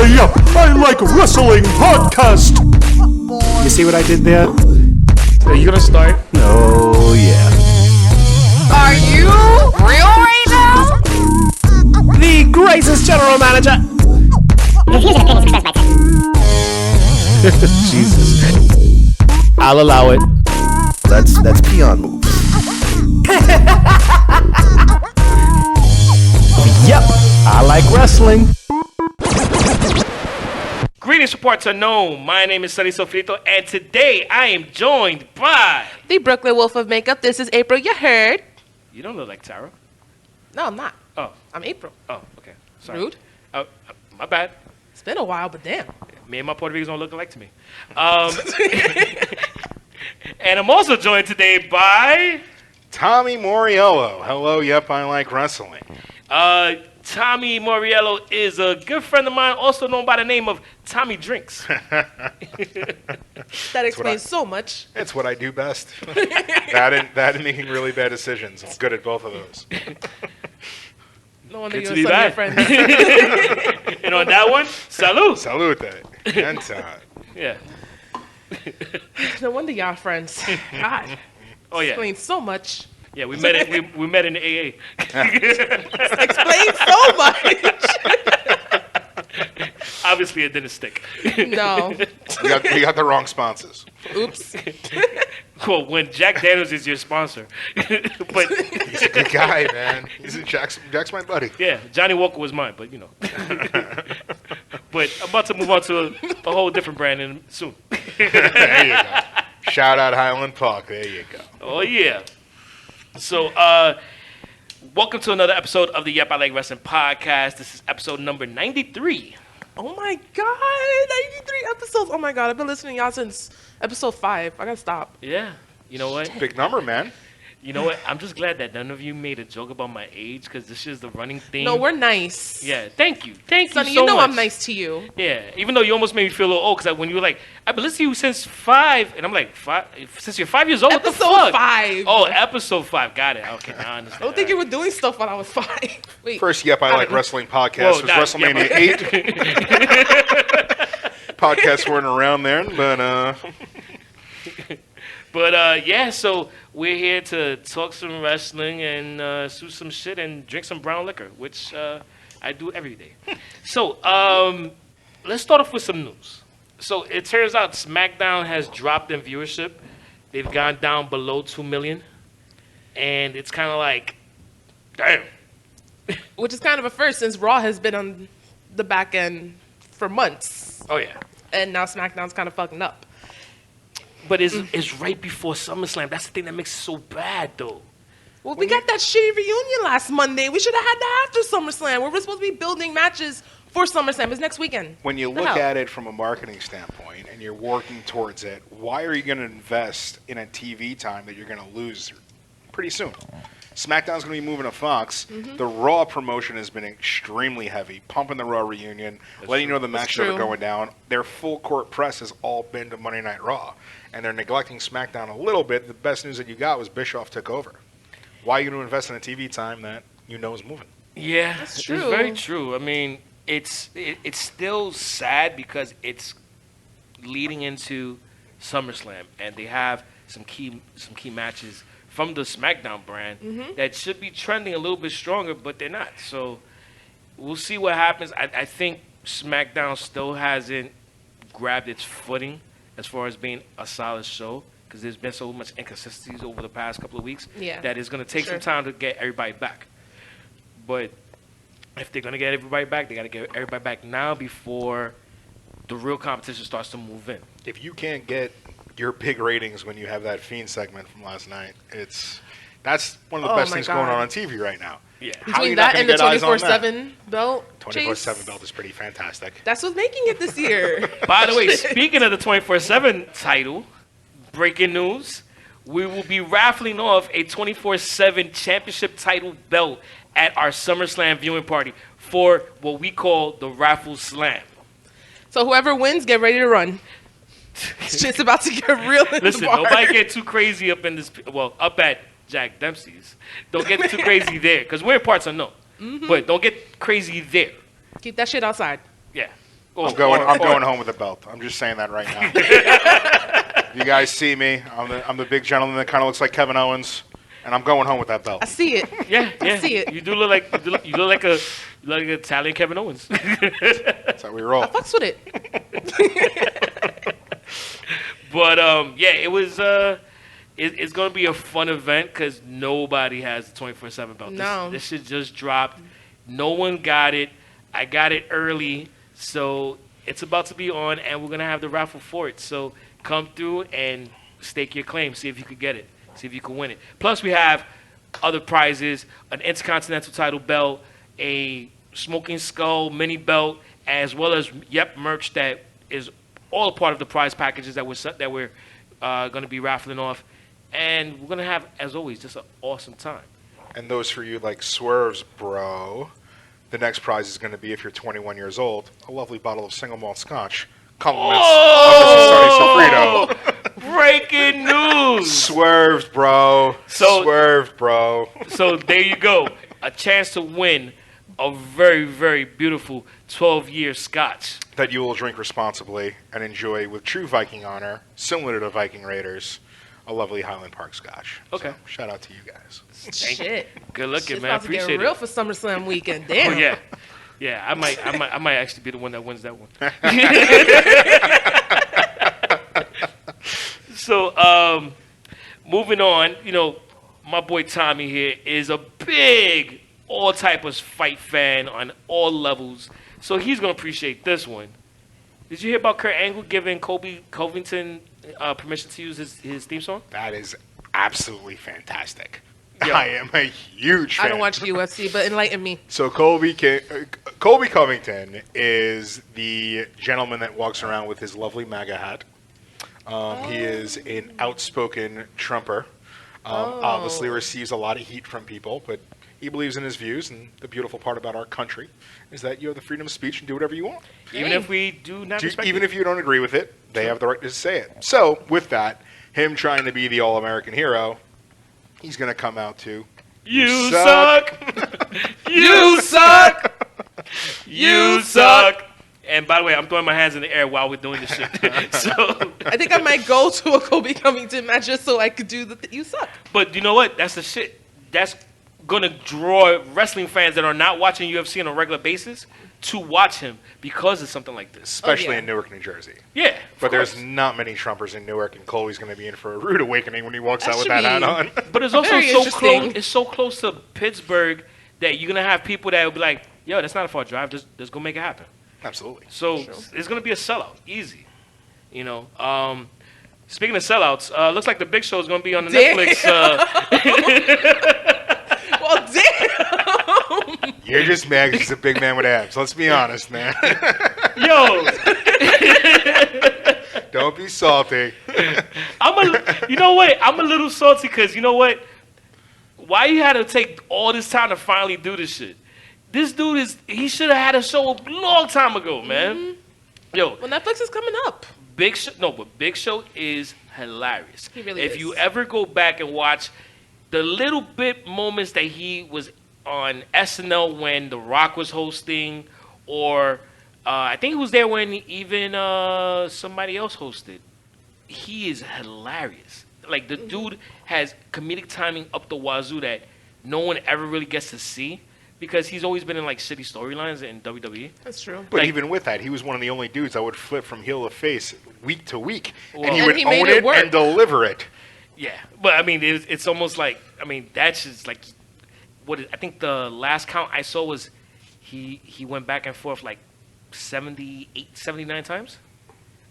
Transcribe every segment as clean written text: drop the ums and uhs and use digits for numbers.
the Yup, I Like Wrestling podcast. You see what I did there? Are you gonna start? Oh, yeah. Are you real right now? The greatest general manager. Jesus. I'll allow it. That's peon moves. Yep, I like wrestling. Greetings, reports unknown. My name is Sunny Sofrito, and today I am joined by... The Brooklyn Wolf of Makeup. This is April. You heard? You don't look like Tara. No, I'm not. Oh. I'm April. Oh, okay. Sorry. Rude. My bad. It's been a while, but damn. Me and my Puerto Ricans don't look alike to me. And I'm also joined today by... Tommy Moriello. Hello, Yep, I Like Wrestling. Tommy Moriello is a good friend of mine, also known by the name of Tommy Drinks. That explains so much. It's what I do best. that and making really bad decisions. I'm good at both of those. No wonder Good you're to be a son of your back. friends. And on that one, salud. Salute. Anton. Yeah. No wonder y'all friends. God. Oh, yeah. Explains so much. Yeah, we met in the AA. Explains so much. Obviously, it didn't stick. No. You got the wrong sponsors. Oops. Cool. When Jack Daniels is your sponsor, but He's a good guy, man. Jack's my buddy. yeah, Johnny Walker was mine, but you know. But I'm about to move on to a whole different brand soon. There you go. Shout out Highland Park. There you go. Oh yeah. So, welcome to another episode of the Yep, I Like Wrestling podcast. This is episode number 93. Oh my God. 93 episodes. Oh my God. I've been listening to y'all since episode 5. I gotta stop. Yeah. You know what? Big number, man. You know what? I'm just glad that none of you made a joke about my age because this is the running theme. No, we're nice. Yeah, thank you. Thank Sonny, you so you know much. I'm nice to you. Yeah, even though you almost made me feel a little old because when you were like, I've been listening to you since 5, and I'm like, 5? Since you're 5 years old? Episode what the fuck? 5. Oh, episode 5. Got it. Okay, now I understand. I don't think you were doing stuff when I was 5. Wait. First Yep, I Like Wrestling podcast was WrestleMania 8. Podcasts weren't around then, but... But, yeah, so we're here to talk some wrestling and shoot some shit and drink some brown liquor, which I do every day. So, let's start off with some news. So, it turns out SmackDown has dropped in viewership. They've gone down below 2 million. And it's kind of like, damn. Which is kind of a first since Raw has been on the back end for months. Oh, yeah. And now SmackDown's kind of fucking up. But it's right before SummerSlam. That's the thing that makes it so bad, though. Well, we got that shitty reunion last Monday. We should have had that after SummerSlam. We're supposed to be building matches for SummerSlam. It's next weekend. When you look at it from a marketing standpoint and you're working towards it, why are you going to invest in a TV time that you're going to lose pretty soon? SmackDown's going to be moving to Fox. Mm-hmm. The Raw promotion has been extremely heavy, pumping the Raw reunion, letting you know the matches that are going down. Their full court press has all been to Monday Night Raw, and they're neglecting SmackDown a little bit. The best news that you got was Bischoff took over. Why are you going to invest in a TV time that you know is moving? Yeah, that's true. It's very true. I mean, it's still sad because it's leading into SummerSlam, and they have some key matches from the SmackDown brand that should be trending a little bit stronger, but they're not. So we'll see what happens. I think SmackDown still hasn't grabbed its footing as far as being a solid show because there's been so much inconsistencies over the past couple of weeks that it's going to take some time to get everybody back. But if they're going to get everybody back, they got to get everybody back now before the real competition starts to move in. If you can't get your big ratings when you have that Fiend segment from last night, that's one of the best things going on TV right now. Yeah. How are you Between not that and gonna the get eyes on that? 24/7 belt, 24/7 belt is pretty fantastic. That's what's making it this year. By the way, speaking of the 24/7 title, breaking news, we will be raffling off a 24/7 championship title belt at our SummerSlam viewing party for what we call the Raffle Slam. So whoever wins, get ready to run. Shit's about to get real in Listen, the bar. nobody get too crazy up in this. Well, up at Jack Dempsey's. Don't get too crazy there, because weird parts are no. But don't get crazy there. Keep that shit outside. Yeah. Or- I'm going or- home with a belt. I'm just saying that right now. You guys see me. I'm the big gentleman that kind of looks like Kevin Owens, and I'm going home with that belt. I see it. Yeah, yeah. I see it. You do look like you look like an Italian Kevin Owens. That's how we roll. I fucks with it. But yeah, it was. It's gonna be a fun event because nobody has the 24/7 belt. No. This shit just dropped. No one got it. I got it early, so it's about to be on, and we're gonna have the raffle for it. So come through and stake your claim. See if you could get it. See if you can win it. Plus, we have other prizes: an Intercontinental title belt, a Smoking Skull mini belt, as well as merch that is all a part of the prize packages that we're going to be raffling off, and we're going to have, as always, just an awesome time. And those for you like Swerves, bro, the next prize is going to be, if you're 21 years old, a lovely bottle of single malt Scotch. Compliments of Mrs. Sonny Sofrito. Breaking news! Swerves, bro. Swerves, bro. So there you go. A chance to win a very, very beautiful 12-year Scotch. That you will drink responsibly and enjoy with true Viking honor, similar to Viking Raiders, a lovely Highland Park Scotch. Okay. So, shout out to you guys. Shit. Good looking, Shit's man. about to get Appreciate real it. for SummerSlam weekend. Oh Damn. yeah, yeah. I might actually be the one that wins that one. So, moving on. You know, my boy Tommy here is a big all type of fight fan on all levels, so he's gonna appreciate this one. Did you hear about Kurt Angle giving Kobe Covington permission to use his theme song? That is absolutely fantastic. Yeah. I am a huge fan. I don't watch UFC, but enlighten me. So Kobe Covington is the gentleman that walks around with his lovely MAGA hat. He is an outspoken Trumper. Obviously receives a lot of heat from people, but he believes in his views, and the beautiful part about our country is that you have the freedom of speech and do whatever you want. Even if we do not respect Even it. if you don't agree with it, they have the right to say it. So, with that, him trying to be the all-American hero, he's going to come out to, You suck. You suck. You suck. And by the way, I'm throwing my hands in the air while we're doing this shit. So, I think I might go to a Kobe Covington match just so I could do the you suck. but you know what? That's the shit. That's gonna draw wrestling fans that are not watching UFC on a regular basis to watch him because of something like this. especially yeah. in Newark, New Jersey. Yeah, But there's not many Trumpers in Newark, and Colby's going to be in for a rude awakening when he walks That out with should that hat be- on. But it's also Very so interesting. close. It's so close to Pittsburgh that you're gonna have people that will be like, "Yo, that's not a far drive. Just go make it happen." Absolutely. So it's gonna be a sellout, easy. You know. Speaking of sellouts, looks like the Big Show is gonna be on the Damn. Netflix. Well, damn. You're just mad because he's a big man with abs. Let's be honest, man. Yo, Don't be salty. you know what? I'm a little salty because you know what? Why you had to take all this time to finally do this shit? This dude he should have had a show a long time ago, man. Yo, Well, Netflix is coming up. Big Show is hilarious. He really if is. you ever go back and watch the little bit moments that he was on SNL when The Rock was hosting, or I think he was there when even somebody else hosted. He is hilarious. Like the dude has comedic timing up the wazoo that no one ever really gets to see because he's always been in like shitty storylines in WWE. That's true. But Like- even with that, he was one of the only dudes that would flip from heel to face week to week. Well- and he And would he made own it it work. and deliver it. Yeah, but I mean, it's almost like that's just like I think the last count I saw was he went back and forth like 78, 79 times.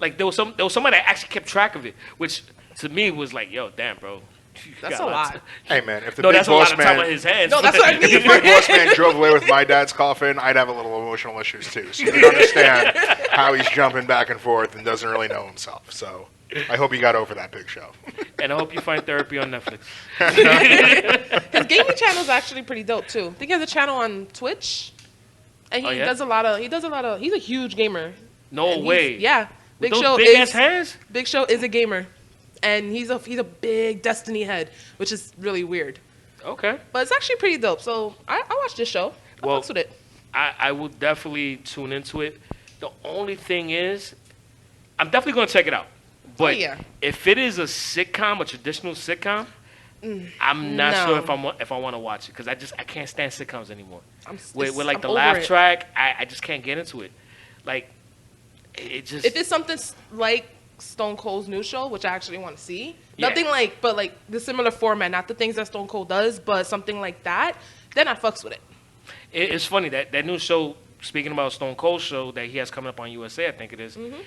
Like there was somebody that actually kept track of it, which to me was like, yo, damn, bro, you That's got a lot. of- Hey, man, if the No, big that's a lot boss of time on man... his hands. No, that's what I If the mean. big boss man drove away with my dad's coffin, I'd have a little emotional issues too. So you can understand how he's jumping back and forth and doesn't really know himself. So I hope he got over that Big Show. And I hope you find therapy on Netflix. His gaming channel is actually pretty dope too. I think he has a channel on Twitch, and he Oh, yeah? does a lot of. He's a huge gamer. No And he's- way. Yeah, With Big those Show big ass is hands. Big Show is a gamer, and he's a big Destiny head, which is really weird. Okay. But it's actually pretty dope. So I watched this show. I Well, fucks with it. I will definitely tune into it The only thing is, I'm definitely going to check it out. But yeah. if it is a sitcom, a traditional sitcom, I'm not sure if I want to watch it because I can't stand sitcoms anymore. With like the laugh track, I just can't get into it. Like it just. If it's something like Stone Cold's new show, which I actually want to see, nothing like, but like the similar format, not the things that Stone Cold does, but something like that, then I fucks with it. It's funny that new show. Speaking about Stone Cold show that he has coming up on USA, I think it is. Mm-hmm.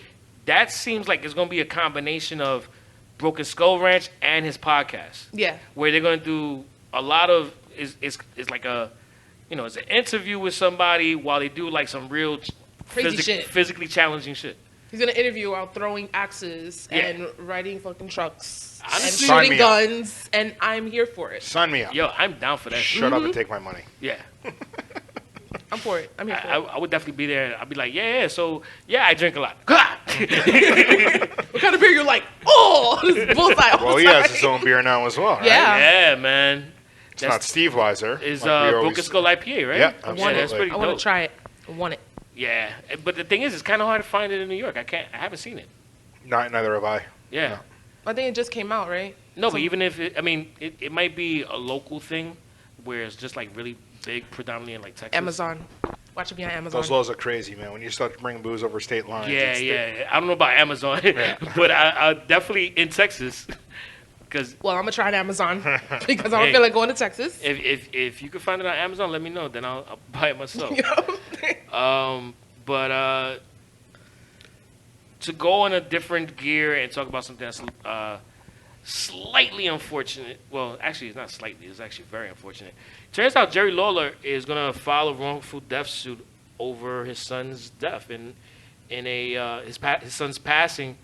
That seems like it's going to be a combination of Broken Skull Ranch and his podcast. Yeah. Where they're going to do a lot of it's like a, it's an interview with somebody while they do like some real crazy shit, physically challenging shit. He's gonna interview while throwing axes and riding fucking trucks Honestly, and shooting guns, and I'm here for it. Sign me up. Yo, I'm down for that. Shut up and take my money. Yeah. I'm for it. I'm here for it. I would definitely be there. I'd be like, so I drink a lot. What kind of beer you like? Oh, this bullseye. Well, he has his own beer now as well, right? Yeah. Yeah, man. It's not Steve Weiser. It's Broken Skull IPA, right? Yeah, absolutely. That's pretty I want dope. to try it. I want it. Yeah, but the thing is, it's kind of hard to find it in New York. I haven't seen it. Neither have I. Yeah. No. I think it just came out, right? No, but even if it might be a local thing where it's just like really big, predominantly in like Texas. Amazon. Watch it be on Amazon. Those laws are crazy, man. When you start bringing booze over state lines. Yeah. I don't know about Amazon, but I definitely in Texas. Well, I'm gonna try it on Amazon because I don't feel like going to Texas. If you can find it on Amazon, let me know. Then I'll buy it myself. But to go in a different gear and talk about something that's slightly unfortunate. Well, actually, it's not slightly. It's actually very unfortunate. Turns out Jerry Lawler is gonna file a wrongful death suit over his son's death in his son's passing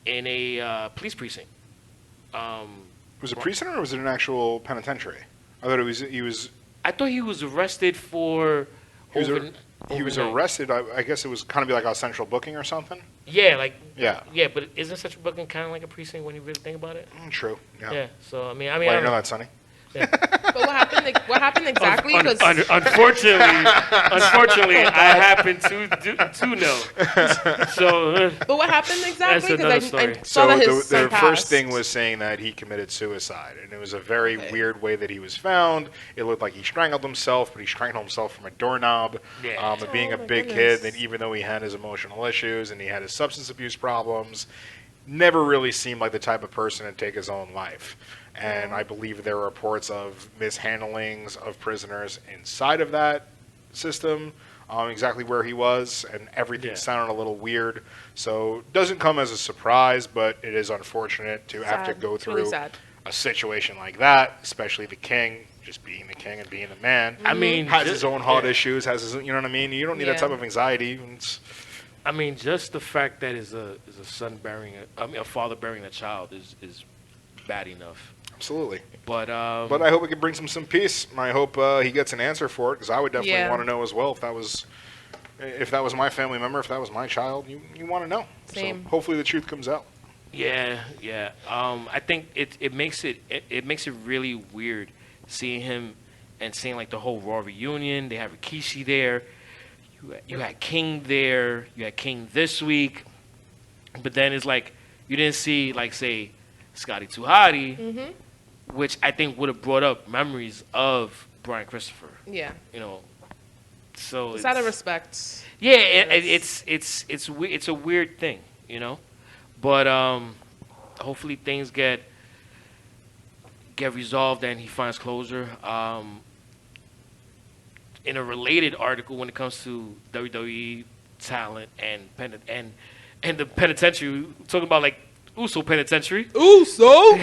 in a police precinct. Was it precinct or was it an actual penitentiary? I thought I thought he was arrested for. He was arrested. I guess it was kind of be like a central booking or something. Yeah, Yeah, but isn't central booking kind of like a precinct when you really think about it? True. Yeah. Yeah. So I mean, Why do you know that, Sonny? Yeah. But what happened exactly? Unfortunately, I happen to know. So. But what happened exactly? That's another I story. saw that his the son first passed. thing was saying that he committed suicide, and it was a very weird way that he was found. It looked like he strangled himself, but he strangled himself from a doorknob. Yeah. Being a my big goodness. kid, and even though he had his emotional issues and he had his substance abuse problems, never really seemed like the type of person to take his own life. And I believe there are reports of mishandlings of prisoners inside of that system, exactly where he was, and everything sounded a little weird. So it doesn't come as a surprise, but it is unfortunate to have to go It's really through sad. a situation like that, especially the king, just being the king and being the man. I mean, has his own heart issues, has his, you know what I mean? You don't need that Yeah. type of anxiety. I mean, just the fact that is a son burying a father burying a child is bad enough. Absolutely. But I hope it can bring some peace. I hope he gets an answer for it, because I would definitely want to know as well if that was my family member, if that was my child. You want to know. Same. So hopefully the truth comes out. Yeah. I think it makes it really weird seeing him and seeing like the whole Raw reunion. They have Rikishi there. You had King there. You had King this week, but then it's like you didn't see like say Scotty 2 Hotty, which I think would have brought up memories of Brian Christopher. Yeah. So It's out of respect. Yeah, it's a weird thing, but hopefully things get resolved and he finds closure. In a related article, when it comes to WWE talent and the penitentiary, talking about like Uso penitentiary. Uso.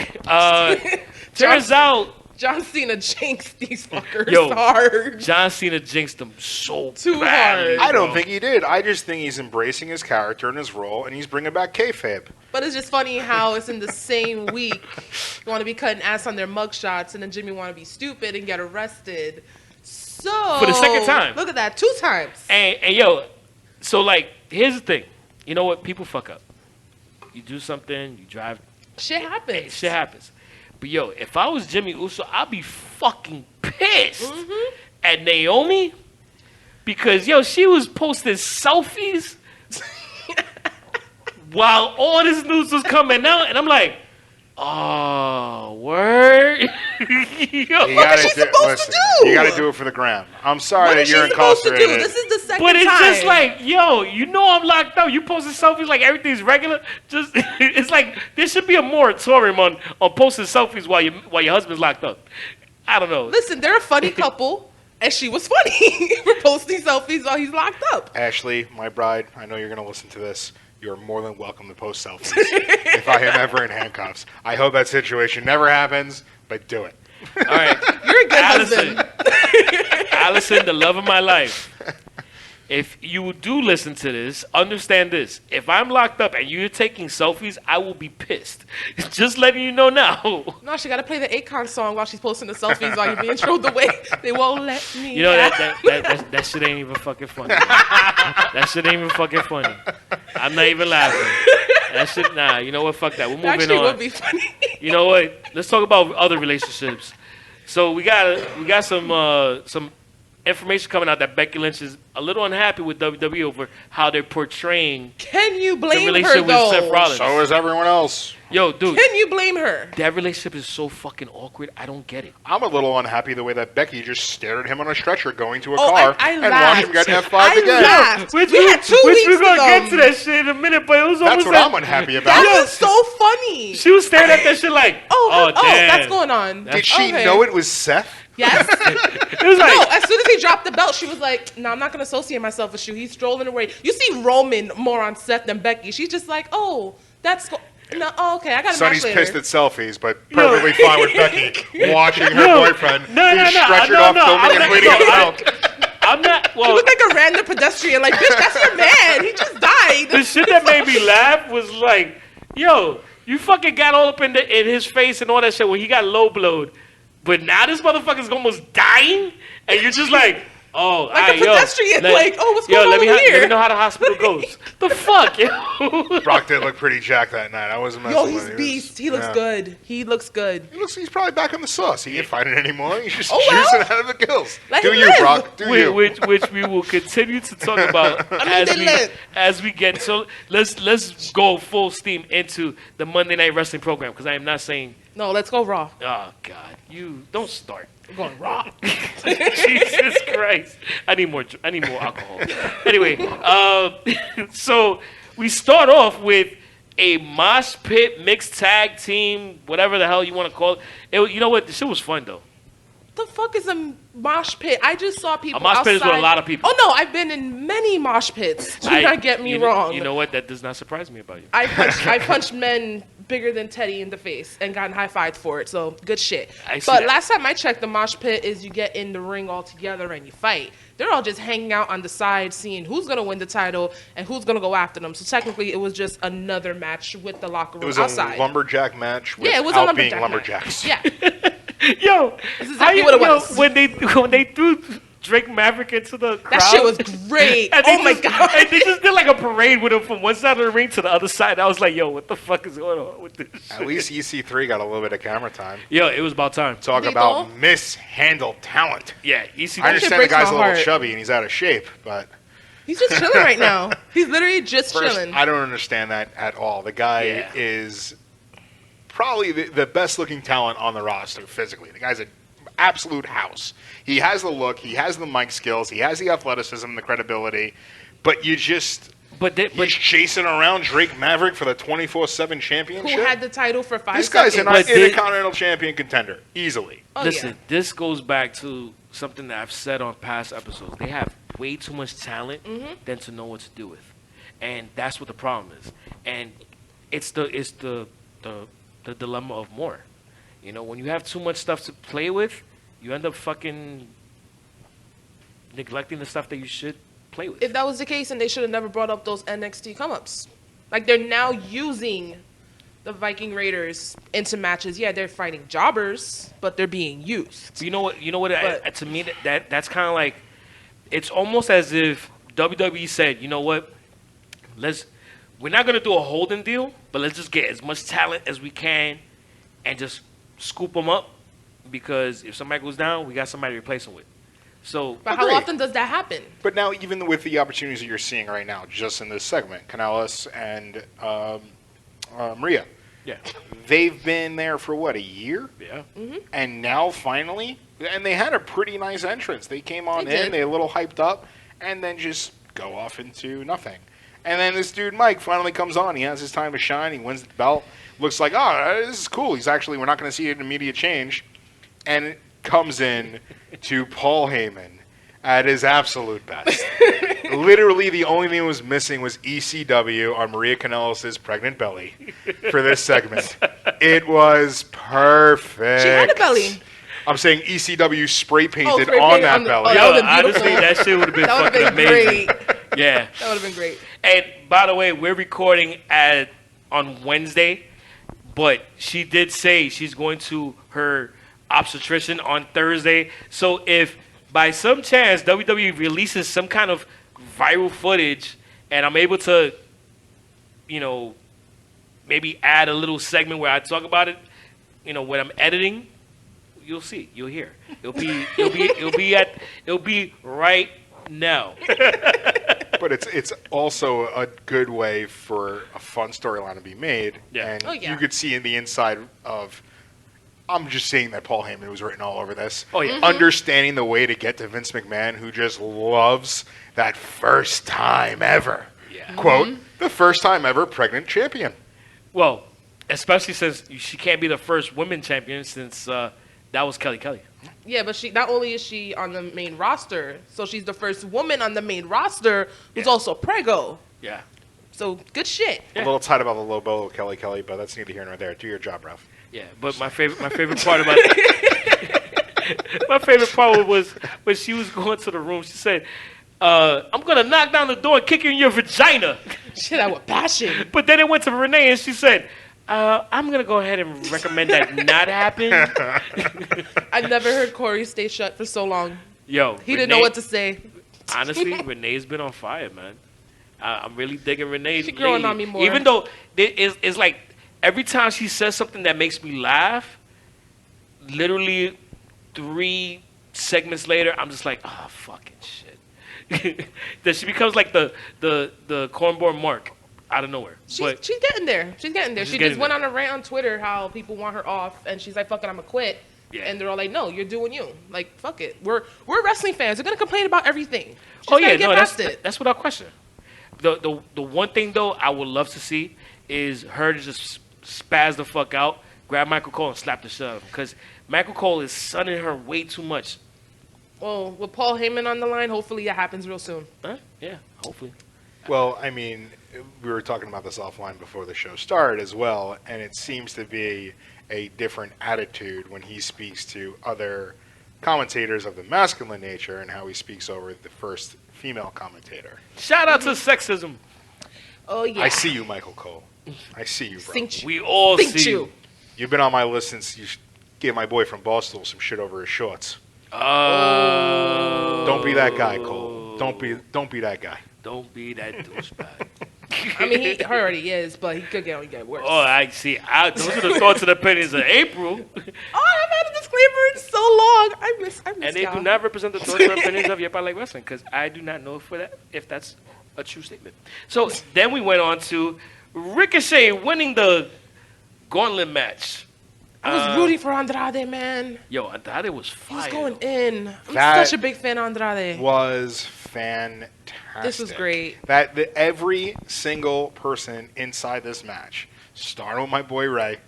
Turns out John Cena jinxed these fuckers Yo, hard. John Cena jinxed them so Too badly, hard. I don't bro. think he did. I just think he's embracing his character and his role, and he's bringing back kayfabe. But it's just funny how it's in the same week. You want to be cutting ass on their mugshots, and then Jimmy want to be stupid and get arrested. So For the second time. Look at that, 2 times. And yo, so like, here's the thing. You know what? People fuck up. You do something, you drive. Shit happens. Shit happens. But yo, if I was Jimmy Uso, I'd be fucking pissed at Naomi because yo, she was posting selfies while all this news was coming out, and I'm like, oh, word. Yo, What is she supposed to do? You got to do it for the gram. I'm sorry What that is she you're supposed to do? incarcerated. This is the second but it's time. just like, yo, you know I'm locked up. You posting selfies like everything's regular. Just it's like there should be a moratorium on posting selfies while your husband's locked up. I don't know. Listen, they're a funny couple, and she was funny for posting selfies while he's locked up. Ashley, my bride, I know you're going to listen to this. You're more than welcome to post selfies if I am ever in handcuffs. I hope that situation never happens, but do it. All right, You're a good husband. Allison, the love of my life. If you do listen to this, understand this. If I'm locked up and you're taking selfies, I will be pissed. Just letting you know now. No, she got to play the Akon song while she's posting the selfies while you're being thrown away. They won't let me. You know out. that shit ain't even fucking funny. That shit ain't even fucking funny. I'm not even laughing. That shit, nah. You know what? Fuck that. We're moving Actually, on. would be funny. You know what? Let's talk about other relationships. So we got some information coming out that Becky Lynch is a little unhappy with WWE over how they're portraying Can you the blame her, relationship with though? Seth Rollins. So is everyone else. Yo, dude, Can you blame her? that relationship is so fucking awkward. I don't get it. I'm a little unhappy the way that Becky just stared at him on a stretcher going to a Oh, car I and laughed. watched him get F5'd I again. laughed. Which We had 2 weeks we're gonna to get to go. that shit in a minute, but it was That's almost what like I'm unhappy about. That was so funny. she was staring at that shit like, Oh, damn. that's going on. Did she Okay. know it was Seth? Yes. It was like, No, as soon as he dropped the belt, she was like, no, I'm not going to associate myself with you. He's strolling away. You see Roman more on Seth than Becky. She's just like, oh, that's... No, oh, okay, I got a Sonny's match later. pissed at selfies, but perfectly fine with Becky watching her boyfriend no, being no, stretchered no, off no, filming I'm and not- bleeding no, out his I- mouth. I'm not, He well, looked like a random pedestrian. Like, bitch, that's your man. He just died. the shit that made me laugh was like, yo, you fucking got all up in his face and all that shit when he got low blowed. But now this motherfucker's almost dying, and you're just like, oh, Like a pedestrian, like, oh, what's going on let here? me know how the hospital goes. The fuck, yo? Brock did look pretty jacked that night. I wasn't messing Yo, with he's him. beast. He looks yeah. good. He looks good. He's probably back on the sauce. He ain't fighting anymore. He's just Oh, well. juicing out of the gills. Let Do him you, live. Brock? Do you? which we will continue to talk about as we get. So let's go full steam into the Monday Night Wrestling program, because I am not saying, No, let's go Raw. oh God, you don't start. We're going Raw. Jesus Christ. I need more alcohol. Anyway, so we start off with a mosh pit mixed tag team, whatever the hell you want to call it. You know what? The shit was fun, though. The fuck is a mosh pit? I just saw people A mosh pit is outside. with a lot of people. Oh, no, I've been in many mosh pits. Do not get me wrong. You know what? That does not surprise me about you. I punched men bigger than Teddy in the face and gotten high-fived for it, so good shit. I see But that. last time I checked, the mosh pit is you get in the ring all together and you fight. They're all just hanging out on the side, seeing who's going to win the title and who's going to go after them. So technically, it was just another match with the locker room It was outside. a lumberjack match Yeah, it was without a being lumberjack lumberjacks. match. Yeah. Yo, This is exactly what it was. when they threw Drake Maverick into the crowd, That shit was great. and they Oh, my just- God. And they just did like a parade with him from one side of the ring to the other side. I was like, yo, what the fuck is going on with this At shit? least EC3 got a little bit of camera time. Yo, it was about time. Talk They about don't? mishandled talent. Yeah, EC3. I understand the breaks guy's my a little heart. chubby and he's out of shape, but He's just chilling right now. He's literally just first, chilling. I don't understand that at all. The guy Yeah. is probably the best looking talent on the roster physically. The guy's an absolute house. He has the look, he has the mic skills, he has the athleticism, the credibility, but you just But he's chasing around Drake Maverick for the 24/7 championship. Who had the title for 5 This guy's seconds. an But did- Intercontinental Champion contender, easily. Oh, listen, yeah. this goes back to something that I've said on past episodes. They have way too much talent than to know what to do with, and that's what the problem is. And it's the dilemma of more. You know, when you have too much stuff to play with, you end up fucking neglecting the stuff that you should play with. If that was the case, then they should have never brought up those NXT come-ups. Like, they're now using the Viking Raiders into matches. Yeah, they're fighting jobbers, but they're being used. But you know what? You know what? But- To me, that's kind of like, it's almost as if WWE said, you know what? We're not gonna do a holding deal, but let's just get as much talent as we can, and just scoop them up. Because if somebody goes down, we got somebody to replace them with. So, But how Agreed. often does that happen? But now, even with the opportunities that you're seeing right now, just in this segment, Canellis and Maria, yeah, they've been there for what, a year? yeah. And now finally, and they had a pretty nice entrance. They came on They in, did. they a little hyped up, and then just go off into nothing. And then this dude Mike finally comes on. He has his time to shine. He wins the belt. Looks like, oh, this is cool. We're not going to see an immediate change. And it comes in to Paul Heyman at his absolute best. Literally, the only thing that was missing was ECW on Maria Kanellis' pregnant belly for this segment. It was perfect. She had a belly. I'm saying ECW spray painted spray on painted that on the- belly. oh, Yo, that would've been honestly, beautiful. that shit would have been That would fucking have been amazing. great. Yeah. That would have been great. And by the way, we're recording on Wednesday, but she did say she's going to her obstetrician on Thursday. So if by some chance WWE releases some kind of viral footage and I'm able to, maybe add a little segment where I talk about it, when I'm editing, you'll see, you'll hear. It'll be right now. But it's also a good way for a fun storyline to be made. Yeah. And Oh, yeah. you could see in the inside of, I'm just saying that Paul Heyman was written all over this. Oh, yeah. Understanding the way to get to Vince McMahon, who just loves that first time ever. Yeah. Quote, the first time ever pregnant champion. Well, especially since she can't be the first women champion since that was Kelly Kelly. Yeah, but she not only is she on the main roster, so she's the first woman on the main roster who's Yeah. also preggo. Yeah. So good shit. A little tight about the low blow of Kelly Kelly, but that's neither here nor there. Do your job, Ralph. Yeah, but my favorite part about my favorite part was when she was going to the room. She said, "I'm gonna knock down the door and kick you in your vagina." Shit, I would passion. But then it went to Renee and she said, "I'm gonna go ahead and recommend that not happen." I never heard Corey stay shut for so long. Yo, He didn't know what to say. Honestly, Renee's been on fire, man. I'm really digging Renee. She growing lately. on me more. Even though it's like every time she says something that makes me laugh, literally 3 segments later, I'm just like, oh, fucking shit. That she becomes like the cornball Mark out of nowhere. She's getting there. She's getting there. She's She getting just went there. on a rant on Twitter how people want her off, and she's like, "Fuck it, I'm gonna quit." Yeah. And they're all like, "No, you're doing you. Like, fuck it. We're wrestling fans. We're gonna complain about everything." She's Oh yeah, gotta get no, past it. that's without question. The one thing though I would love to see is her to just spaz the fuck out, grab Michael Cole and slap the shit out of him, because Michael Cole is sunning her way too much. Well, with Paul Heyman on the line, hopefully that happens real soon. Huh? Yeah, hopefully. Well, I mean, we were talking about this offline before the show started as well, and it seems to be a different attitude when he speaks to other commentators of the masculine nature and how he speaks over the first female commentator. Shout out to sexism. Oh yeah. I see you, Michael Cole. I see you, bro. Think We all Think see. you. You've been on my list since you gave my boy from Barstool some shit over his shorts. Don't be that guy, Cole. Don't be that guy. Don't be that douchebag. I mean, he already is, but he could get worse. Oh, I see. Those are the thoughts and opinions of April, Oh, I haven't had a disclaimer in so long. I miss and they y'all. do not represent the thoughts and opinions of Yep, I Like Wrestling, because I do not know if that's a true statement. So then we went on to Ricochet winning the gauntlet match. I was rooting for Andrade, man. Yo, Andrade was He fire. was going in. I'm That such a big fan of Andrade. Was fantastic. This was great. Every single person inside this match, starting with my boy Ray,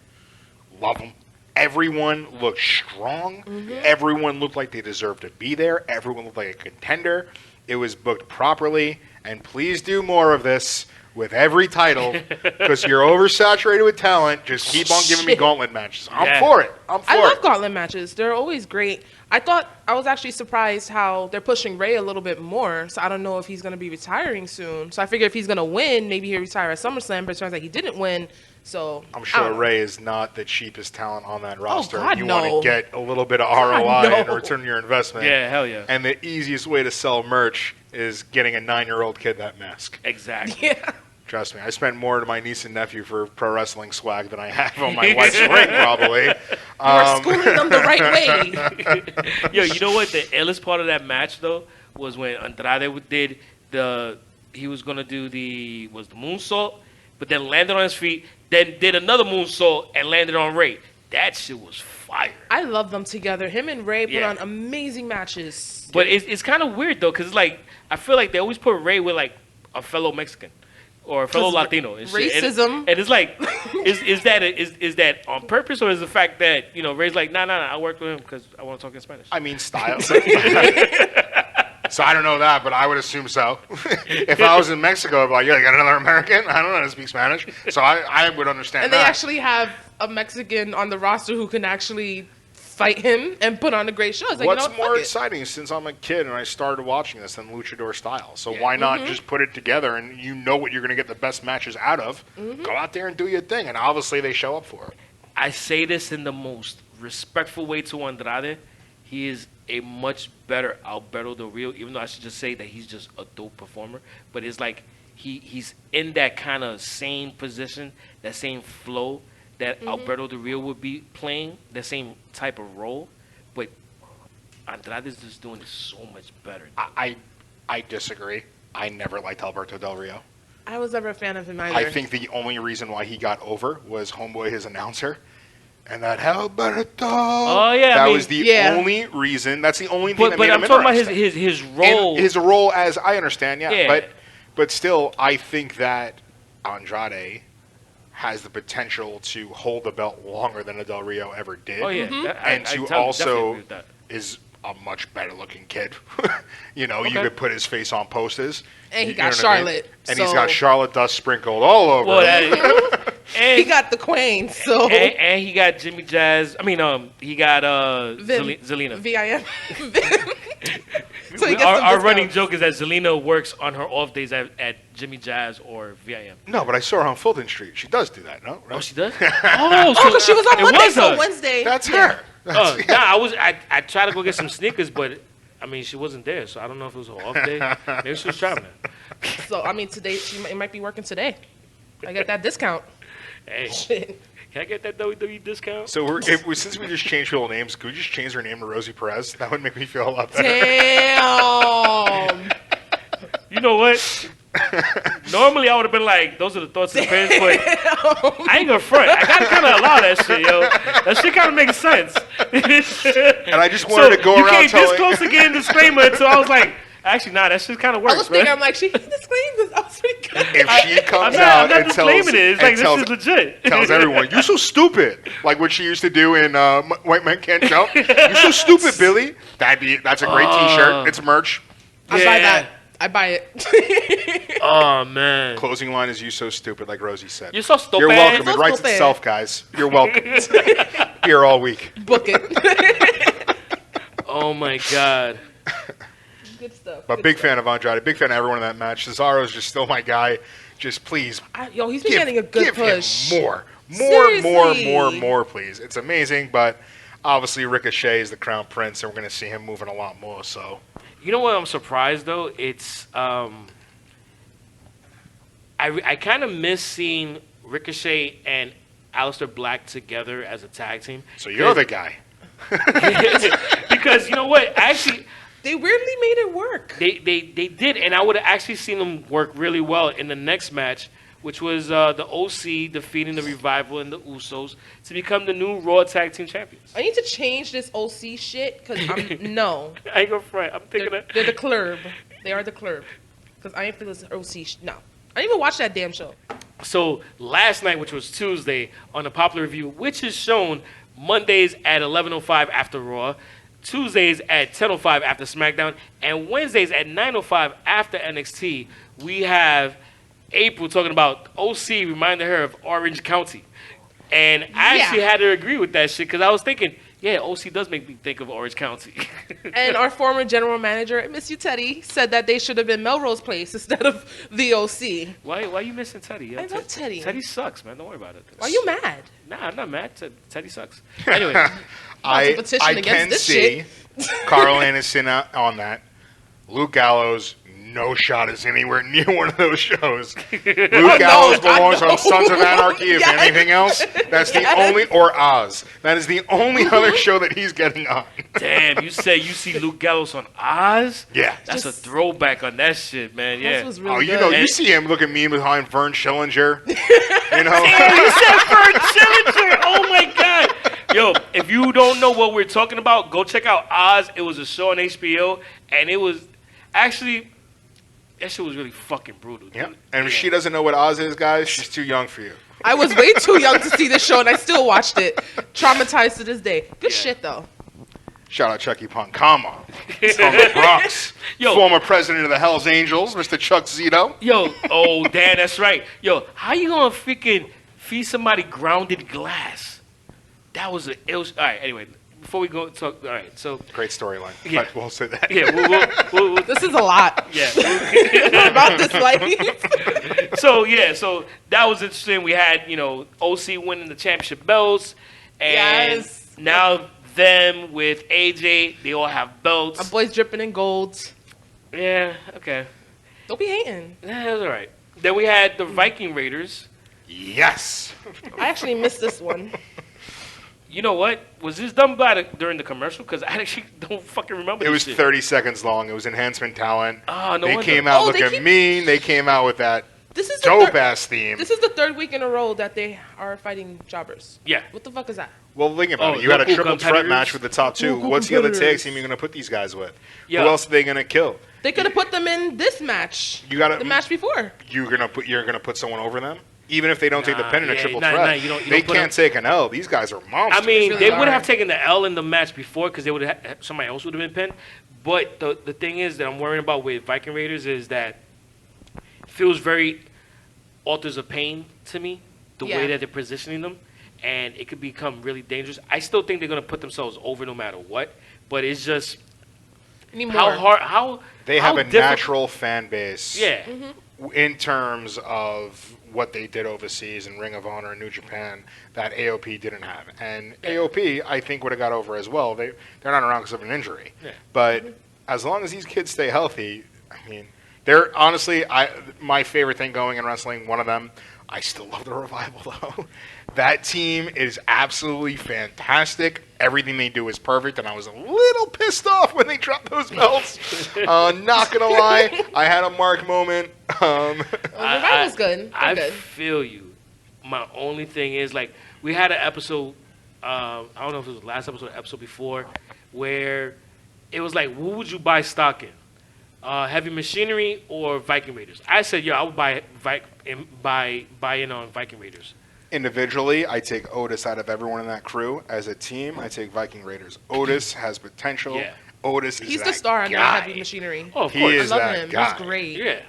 love him. Everyone looked strong. Mm-hmm. Everyone looked like they deserved to be there. Everyone looked like a contender. It was booked properly. And please do more of this with every title, because you're oversaturated with talent. Just keep on giving me Shit. gauntlet matches. I'm Yeah. for it. I'm for I it. love gauntlet matches. They're always great. I was actually surprised how they're pushing Ray a little bit more. So I don't know if he's going to be retiring soon. So I figure if he's going to win, maybe he'll retire at SummerSlam. But it turns out he didn't win. So I'm I sure don't know. Ray is not the cheapest talent on that roster. God, you no. want to get a little bit of ROI no. and return on your investment. Yeah, hell yeah. And the easiest way to sell merch is getting a 9-year-old kid that mask. Exactly. Yeah. Trust me, I spent more to my niece and nephew for pro wrestling swag than I have on my wife's ring, probably. You're schooling them the right way. Yo, you know what? The illest part of that match though was when Andrade did he was gonna do the moonsault, but then landed on his feet, then did another moonsault and landed on Ray. That shit was fire. I love them together. Him and Ray put Yeah. on amazing matches. But it's kind of weird though, cause like I feel like they always put Ray with like a fellow Mexican or a fellow 'Cause Latino. And shit. racism. And it's like, is that on purpose or is the fact that Ray's like, nah, I worked with him because I want to talk in Spanish. I mean, style. So I don't know that, but I would assume so. If I was in Mexico, I'd be like, yeah, you got another American? I don't know how to speak Spanish. So I would understand And that. they actually have a Mexican on the roster who can actually fight him and put on a great show. It's like, What's you know, more fuck it. exciting since I'm a kid and I started watching this than luchador style? So why not just put it together and you know what you're going to get the best matches out of? Go out there and do your thing. And obviously they show up for it. I say this in the most respectful way to Andrade. He is a much better Alberto Del Rio, even though I should just say that he's just a dope performer. But it's like he's in that kind of same position, that same flow that Alberto Del Rio would be playing, the same type of role. But Andrade is just doing it so much better. I disagree. I never liked Alberto Del Rio. I was never a fan of him either. I think the only reason why he got over was Homeboy, his announcer. And that Alberto. Oh, yeah. That I mean, was the only reason. That's the only thing that but made I'm him talking about interesting. his role. His role, as I understand, Yeah. But still, I think that Andrade has the potential to hold the belt longer than a Del Rio ever did. Oh, yeah. And I to definitely also agree with that. is a much better looking kid. You Okay. could put his face on posters. And he You got know what I mean? Charlotte, And he's so- got Charlotte dust sprinkled all over Well, him. and, he got the Queen, so and he got Jimmy Jazz. I mean, he got Zelina. VIM. So he gets Our some running discounts. joke is that Zelina works on her off days at Jimmy Jazz or VIM. No, but I saw her on Fulton Street. She does do that, no? Right? Oh, she does. Oh, because she was on it Monday, was so her. Wednesday. That's yeah. her. I tried to go get some sneakers, but I mean, she wasn't there, so I don't know if it was her off day. Maybe she was traveling. So I mean, today it might be working today. I get that discount. Hey, Shit. can I get that WWE discount? So since we just changed people names, could we just change her name to Rosie Perez? That would make me feel a lot better. Damn. You know what? Normally I would have been like, those are the thoughts and opinions, but I ain't gonna front. I gotta kind of allow that shit, yo. That shit kind of makes sense. And I just wanted to go you around came telling. this close to getting a disclaimer until I was like, actually, nah, that shit kind of works, I was thinking, man. I'm like, she disclaimed this. I was pretty good. If she I'm comes not out and disclaiming tells, it. It's and like, tells, this is legit. tells everyone, "You're so stupid," like what she used to do in White Men Can't Jump. You're so stupid, Billy. That's a great T-shirt. It's merch. I buy that. I buy it. Oh, man. Closing line is "You so stupid," like Rosie said. You're so stupid. You're welcome. So It writes stupid. itself, guys. You're welcome. Here all week. Book it. Oh, my God. Good stuff. But big fan of Andrade. Big fan of everyone in that match. Cesaro's just still my guy. Just please Yo, he's been getting a good give push. him more, Seriously. please. It's amazing, but obviously Ricochet is the crown prince, and we're going to see him moving a lot more. So You know what I'm surprised, though? It's, I kind of miss seeing Ricochet and Aleister Black together as a tag team. So you're the guy. Because, you know what? Actually, They weirdly made it work. They did, and I would have actually seen them work really well in the next match, which was the OC defeating the Revival and the Usos to become the new Raw Tag Team Champions. I need to change this OC shit because no. I ain't gonna front. I'm thinking They're the club. They are the club. Because I ain't feel this OC. No. I didn't even watch that damn show. So last night, which was Tuesday, on the Popular Review, which is shown Mondays at 11:05 after Raw, Tuesdays at 10:05 after SmackDown, and Wednesdays at 9:05 after NXT, we have April talking about OC reminding her of Orange County. And I actually had to agree with that shit because I was thinking, yeah, OC does make me think of Orange County. And our former general manager, I miss you, Teddy, said that they should have been Melrose Place instead of the OC. Why you missing Teddy? Yo, I love Teddy. Teddy sucks, man. Don't worry about it. Why are you mad? Nah, I'm not mad. Teddy sucks. Anyway, I petition against can this see Carl Anderson on that. Luke Gallows No Shot is anywhere near one of those shows. Luke Gallows belongs on Sons of Anarchy. If anything else, that's the only, or Oz. That is the only other show that he's getting on. Damn, you say you see Luke Gallows on Oz? Yeah. That's a throwback on that shit, man. Yeah. This was really Oh, you good. know, you see him looking mean behind Vern Schillinger. You know? You said Vern Schillinger. Oh my God. Yo, if you don't know what we're talking about, go check out Oz. It was a show on HBO, and it was actually, that shit was really fucking brutal. Dude. Yeah. And if she doesn't know what Oz is, guys, she's too young for you. I was way too young to see this show, and I still watched it. Traumatized to this day. Good shit, though. Shout out Chucky Punkama from the Bronx. Yo. Former president of the Hells Angels, Mr. Chuck Zito. Yo, oh, damn, that's right. Yo, how you gonna freaking feed somebody grounded glass? That was it was, all right, anyway, before we go talk, all right, so. Great storyline. Yeah. We'll say that. Yeah, we'll This is a lot. yeah. About this life. So that was interesting. We had, OC winning the championship belts, and Yes. now them with AJ, they all have belts. My boy's dripping in gold. Yeah, okay. Don't be hating. Yeah, that was all right. Then we had the Viking Raiders. Yes. I actually missed this one. You know what? Was this done during the commercial? Because I actually don't fucking remember. It this was shit. 30 seconds long. It was enhancement talent. Oh, no They wonder. came out Oh, they looking keep- mean. They came out with that This is the dope-ass theme. This is the third week in a row that they are fighting jobbers. Yeah. What the fuck is that? Well, think about Oh, it. You had a local triple threat competitors? match with the top two. Local What's the other tag competitors. team you're going to put these guys with? Yeah. Who else are they going to kill? They could have put them in this match. You gotta- the match before. You're going to put someone over them? Even if they don't take the Nah, pin in a yeah, triple nah, threat, nah, you don't they put can't them- take an L. These guys are monsters. I mean, really they would are. have taken the L in the match before because they would have somebody else would have been pinned. But the thing is that I'm worrying about with Viking Raiders is that it feels very Authors of Pain to me, the way Yeah. that they're positioning them, and it could become really dangerous. I still think they're going to put themselves over no matter what, but it's just Anymore. how hard, how they how have a difficult- natural fan base. Yeah. In terms of what they did overseas in Ring of Honor and New Japan that AOP didn't have. And AOP, I think, would have got over as well. They're not around because of an injury. Yeah. But as long as these kids stay healthy, I mean, they're honestly, my favorite thing going in wrestling, one of them, I still love the Revival, though. That team is absolutely fantastic. Everything they do is perfect, and I was a little pissed off when they dropped those belts. Not going to lie, I had a Mark moment. Revival's good. They're I good. feel you. My only thing is, like, we had an episode, I don't know if it was the last episode or the episode before, where it was like, what would you buy stock in? Heavy Machinery or Viking Raiders? I said, yo, I would buy in on Viking Raiders. Individually, I take Otis out of everyone in that crew. As a team, I take Viking Raiders. Otis has potential. Yeah. Otis is He's that the star in guy. that Heavy Machinery. Oh, of He course. is I love that him. guy. He's great. Yeah.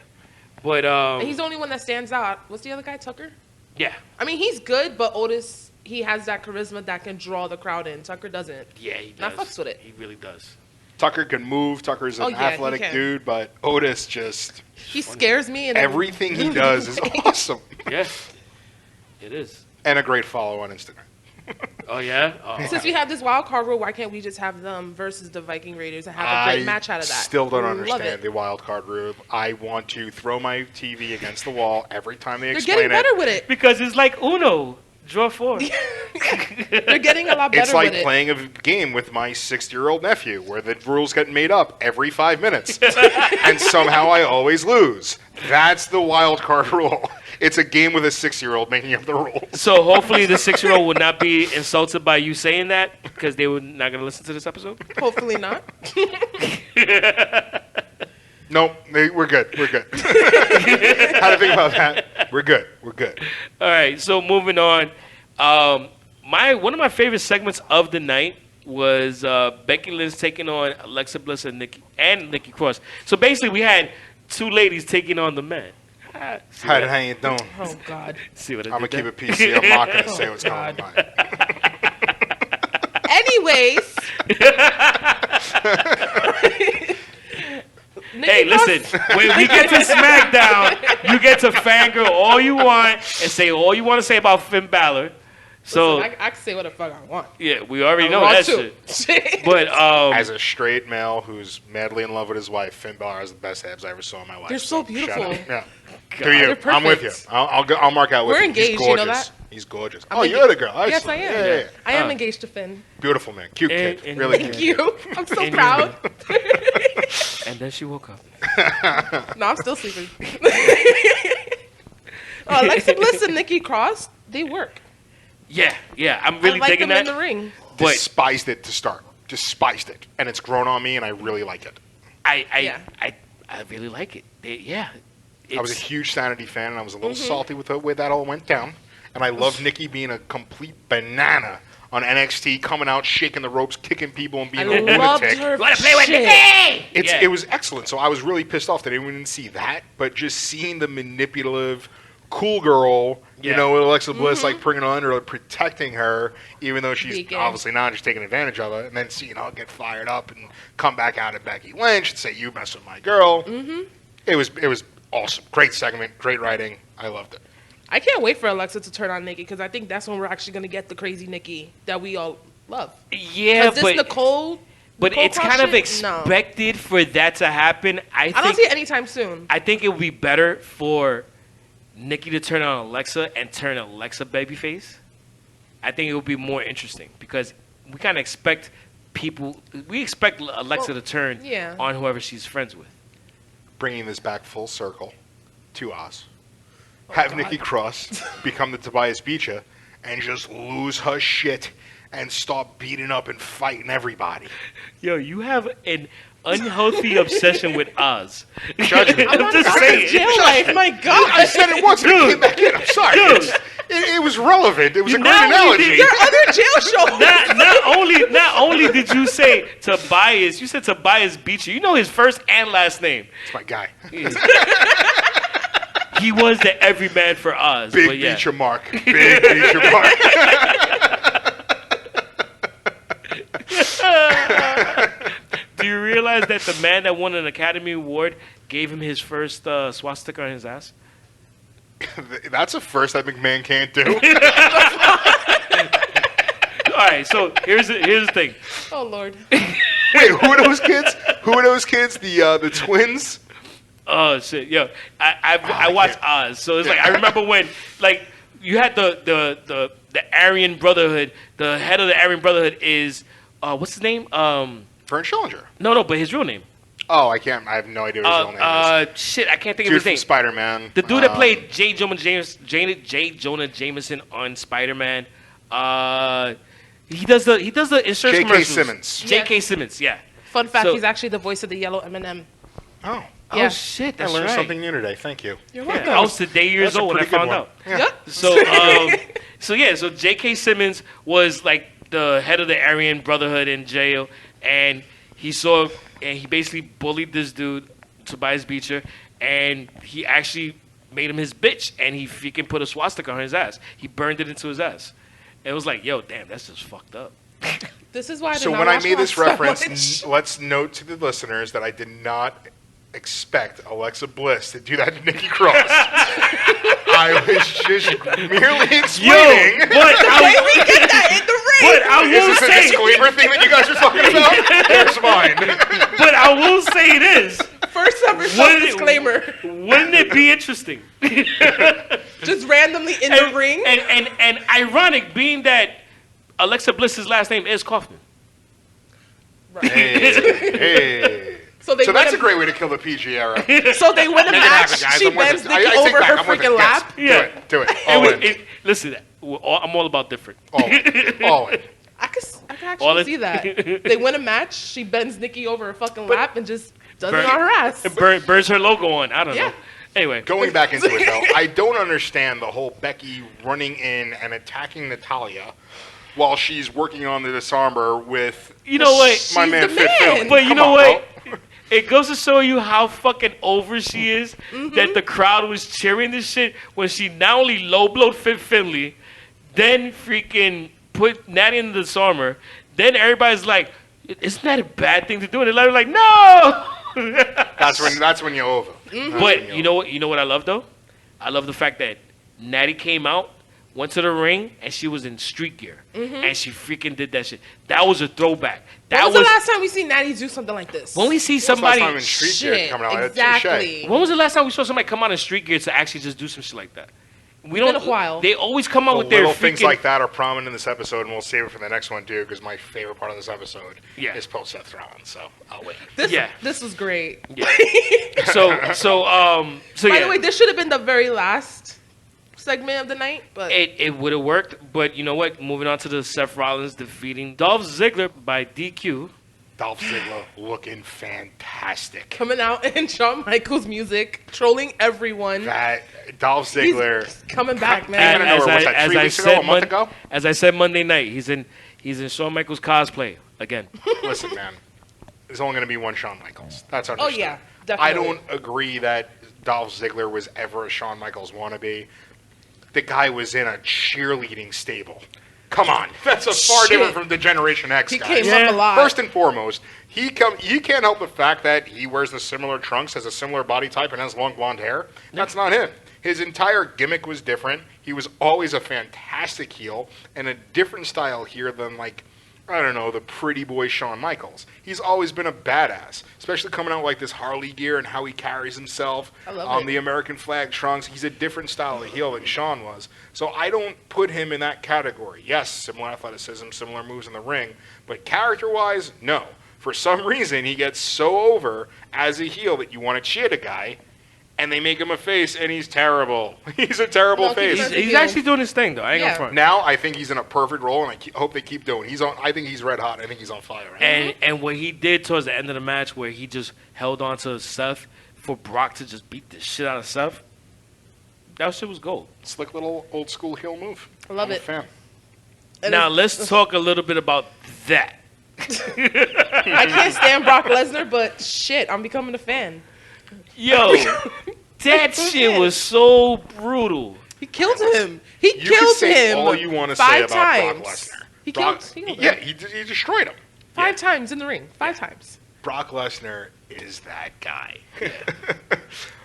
But, And he's the only one that stands out. What's the other guy, Tucker? yeah. I mean, he's good, but Otis, he has that charisma that can draw the crowd in. Tucker doesn't. Yeah, he And I does. fucks with it. He really does. Tucker can move. Tucker's an Oh, yeah, he athletic can. dude, but Otis just He scares me. And everything he does is awesome. Yeah. It is. And a great follow on Instagram. Oh, yeah? Oh, Since we have this wild card rule, why can't we just have them versus the Viking Raiders and have a great match out of that? Still don't Love understand it. the wild card rule. I want to throw my TV against the wall every time they They're explain getting better it. with it. because it's like Uno. Draw 4. They're getting a lot better It's like with it. playing a game with my 6-year-old nephew where the rules get made up every 5 minutes. And somehow I always lose. That's the wild card rule. It's a game with a 6-year-old making up the rules. So hopefully the 6-year-old will not be insulted by you saying that because they were not going to listen to this episode. Hopefully not. Nope, we're good. We're good. How to think about that? We're good. We're good. All right, so moving on. One of my favorite segments of the night was Becky Lynch taking on Alexa Bliss and Nikki Cross. So basically, we had two ladies taking on the men. See How what you doing? Oh, God. see what I I'm going did to keep there? it PC. I'm not going to say what's going on. Anyways. Hey, listen, when we get to SmackDown, you get to fangirl all you want and say all you want to say about Finn Balor. So Listen, I can say what the fuck I want. yeah, we already I'm know wrong that too. shit. But As a straight male who's madly in love with his wife, Finn Balor has the best abs I ever saw in my life. They're so shout beautiful. out. Yeah. Do you? They're I'm with you. perfect. I'll mark out with We're you. engaged, He's you gorgeous. know that? He's gorgeous. I'm Oh, engaged. you're the girl. Yes, I am. Yeah. I am engaged to Finn. Beautiful man. Cute kid. And- really and- cute. Thank you. I'm so And- proud. and then she woke up. No, I'm still sleeping. Alexa Bliss and Nikki Cross, they work. Yeah, I'm really I like digging them that. in the ring. But Despised it to start. Despised it. And it's grown on me, and I really like it. I really like it. I was a huge Sanity fan, and I was a little Mm-hmm. salty with the way that all went down. And I love Nikki being a complete banana on NXT, coming out, shaking the ropes, kicking people, and being I a loved lunatic. her wanna play with shit. Nikki? It was excellent. So I was really pissed off that I didn't see that, but just seeing the manipulative, cool girl, Yeah. with Alexa Bliss like bringing her under, like, protecting her, even though she's Beacon. obviously not, just taking advantage of her, and then seeing her get fired up and come back out at Becky Lynch and say, "You mess with my girl." Mm-hmm. It was awesome. Great segment, great writing. I loved it. I can't wait for Alexa to turn on Nikki because I think that's when we're actually going to get the crazy Nikki that we all love. Yeah, Because this Nicole it's Cross kind of shit? No. expected for that to happen. I don't see it anytime soon. I think it would be better for Nikki to turn on Alexa and turn Alexa babyface. I think it would be more interesting because we kind of expect Alexa to turn yeah. on whoever she's friends with. Bringing this back full circle to Oz. Have God. Nikki Cross become the Tobias Beecher and just lose her shit and start beating up and fighting everybody. Yo, you have an unhealthy obsession with Oz. Judge me. I'm just That's saying. jail life. My God. I said it once and it Dude. came back in. I'm sorry. Dude. It was relevant. It was a great Now we analogy. did- There are other jail shows. Not only did you say Tobias, you said Tobias Beecher. You know his first and last name. It's my guy. He was the everyman for Oz. Big but yeah. Beecher Mark. Big Beecher Mark. Do you realize that the man that won an Academy Award gave him his first swastika on his ass? That's a first that McMahon can't do. All right, so here's the thing. Oh, Lord. Wait, who are those kids? Who are those kids? The twins? Oh shit, yo, I watched Oz, so it's like I remember when like you had the Aryan Brotherhood. The head of the Aryan Brotherhood is what's his name? Vern Schillinger. No, but his real name. Oh, I can't. I have no idea what his real name is. Shit, I can't think Dude of his from name. Spider-Man. The dude that played J. Jonah Jameson on Spider-Man. He does the insurance J.K. commercials. Simmons. J.K. Simmons, yeah. Fun fact, So- he's actually the voice of the yellow M&M. Oh, Yeah. Oh shit, I that's learned right. something new today. Thank you. You're Yeah, welcome. I was today years That's a old when I pretty good found one. out. Yeah. Yeah. So J.K. Simmons was like the head of the Aryan Brotherhood in jail, and he basically bullied this dude, Tobias Beecher, and he actually made him his bitch, and he freaking put a swastika on his ass. He burned it into his ass. And it was like, yo, damn, that's just fucked up. This is why I did So not when I watch made this Lost so reference, much. let's note to the listeners that I did not expect Alexa Bliss to do that to Nikki Cross. I was just merely explaining. but Hey, we get that in the ring. I Is will this a say, disclaimer thing that you guys are talking about? Here's mine. but I will say this. First ever show Wouldn't it- disclaimer. Wouldn't it be interesting? Just randomly in the ring. And ironic, being that Alexa Bliss's last name is Kaufman. Hey. So they So win that's a- a great way to kill the PG era. So they win a Make it happen, match. guys. She I'm with bends it. Nikki I take over back. her I'm with it. freaking Yes. lap. Yeah. Do it. All in. Listen, I'm all about different. All in. All in. I could All actually it- see that. They win a match. She bends Nikki over her fucking lap and just does Burn- it on her ass. Burns her logo on. I don't Yeah. know. Anyway, Going back into it, though, I don't understand the whole Becky running in and attacking Natalia while she's working on the disarmer with you know what? my She's man the Fit man. Philly. But you Come know on, what? bro. It goes to show you how fucking over she is Mm-hmm. that the crowd was cheering this shit when she not only low blowed Fit Finley, then freaking put Natty in the disarmer. Then everybody's like, "Isn't that a bad thing to do?" And they're like, "No." That's when you're over. That's when But you're you know what I love though? I love the fact that Natty came out went to the ring and she was in street gear, and she freaking did that shit. That was a throwback. That When was the last time we seen Natty do something like this? when we see Last somebody. time in street gear Shit, coming out, exactly. When was the last time we saw somebody come out in street gear to actually just do some shit like that? We Been don't. a while. They always come out The with their little things freaking- like that are prominent in this episode, and we'll save it for the next one too, because my favorite part of this episode Yeah. is post Seth Rollins. So I'll wait. This was great. Yeah. So By yeah. the way, this should have been the very last segment of the night, but It would have worked, but you know what? Moving on to the Seth Rollins defeating Dolph Ziggler by DQ. Dolph Ziggler looking fantastic. coming out in Shawn Michaels music, trolling everyone. That Dolph He's Ziggler coming back, Came man. out of nowhere. What's that, 3 weeks ago, a month ago? as I said Monday night, he's in Shawn Michaels cosplay again. Listen, man, there's only going to be one Shawn Michaels. That's Oh understood. yeah, I definitely. don't agree that Dolph Ziggler was ever a Shawn Michaels wannabe. The guy was in a cheerleading stable. Come on, that's a far Shit. different from the Generation X He guy. came Yeah. up a lot. First and foremost, you can't help the fact that he wears the similar trunks, has a similar body type, and has long blonde hair. That's not him. His entire gimmick was different. He was always a fantastic heel, and a different style here than, like, I don't know, the pretty boy Shawn Michaels. He's always been a badass, especially coming out like this Harley gear and how he carries himself I love on it. the American flag trunks. He's a different style of heel than Shawn was. So I don't put him in that category. Yes, similar athleticism, similar moves in the ring, but character-wise, no. For some reason, he gets so over as a heel that you want to cheer the guy, and they make him a face, and he's terrible. He's a terrible No, face. He's actually doing his thing though. I ain't Yeah. gonna front. Now I think he's in a perfect role, and I hope they keep doing. I think he's red hot. I think he's on fire. Right now. And what he did towards the end of the match, where he just held on to Seth for Brock to just beat the shit out of Seth, that shit was gold. Slick little old school heel move. I love I'm a it. fan. And Now it's- let's talk a little bit about that. I can't stand Brock Lesnar, but shit, I'm becoming a fan. Yo, that shit was so brutal. He killed him. He You killed can say him all you want to say 5 about times. Brock Lesnar. He Brock- killed him. Yeah, he destroyed him. 5 times in the ring. 5 times. Brock Lesnar is that guy.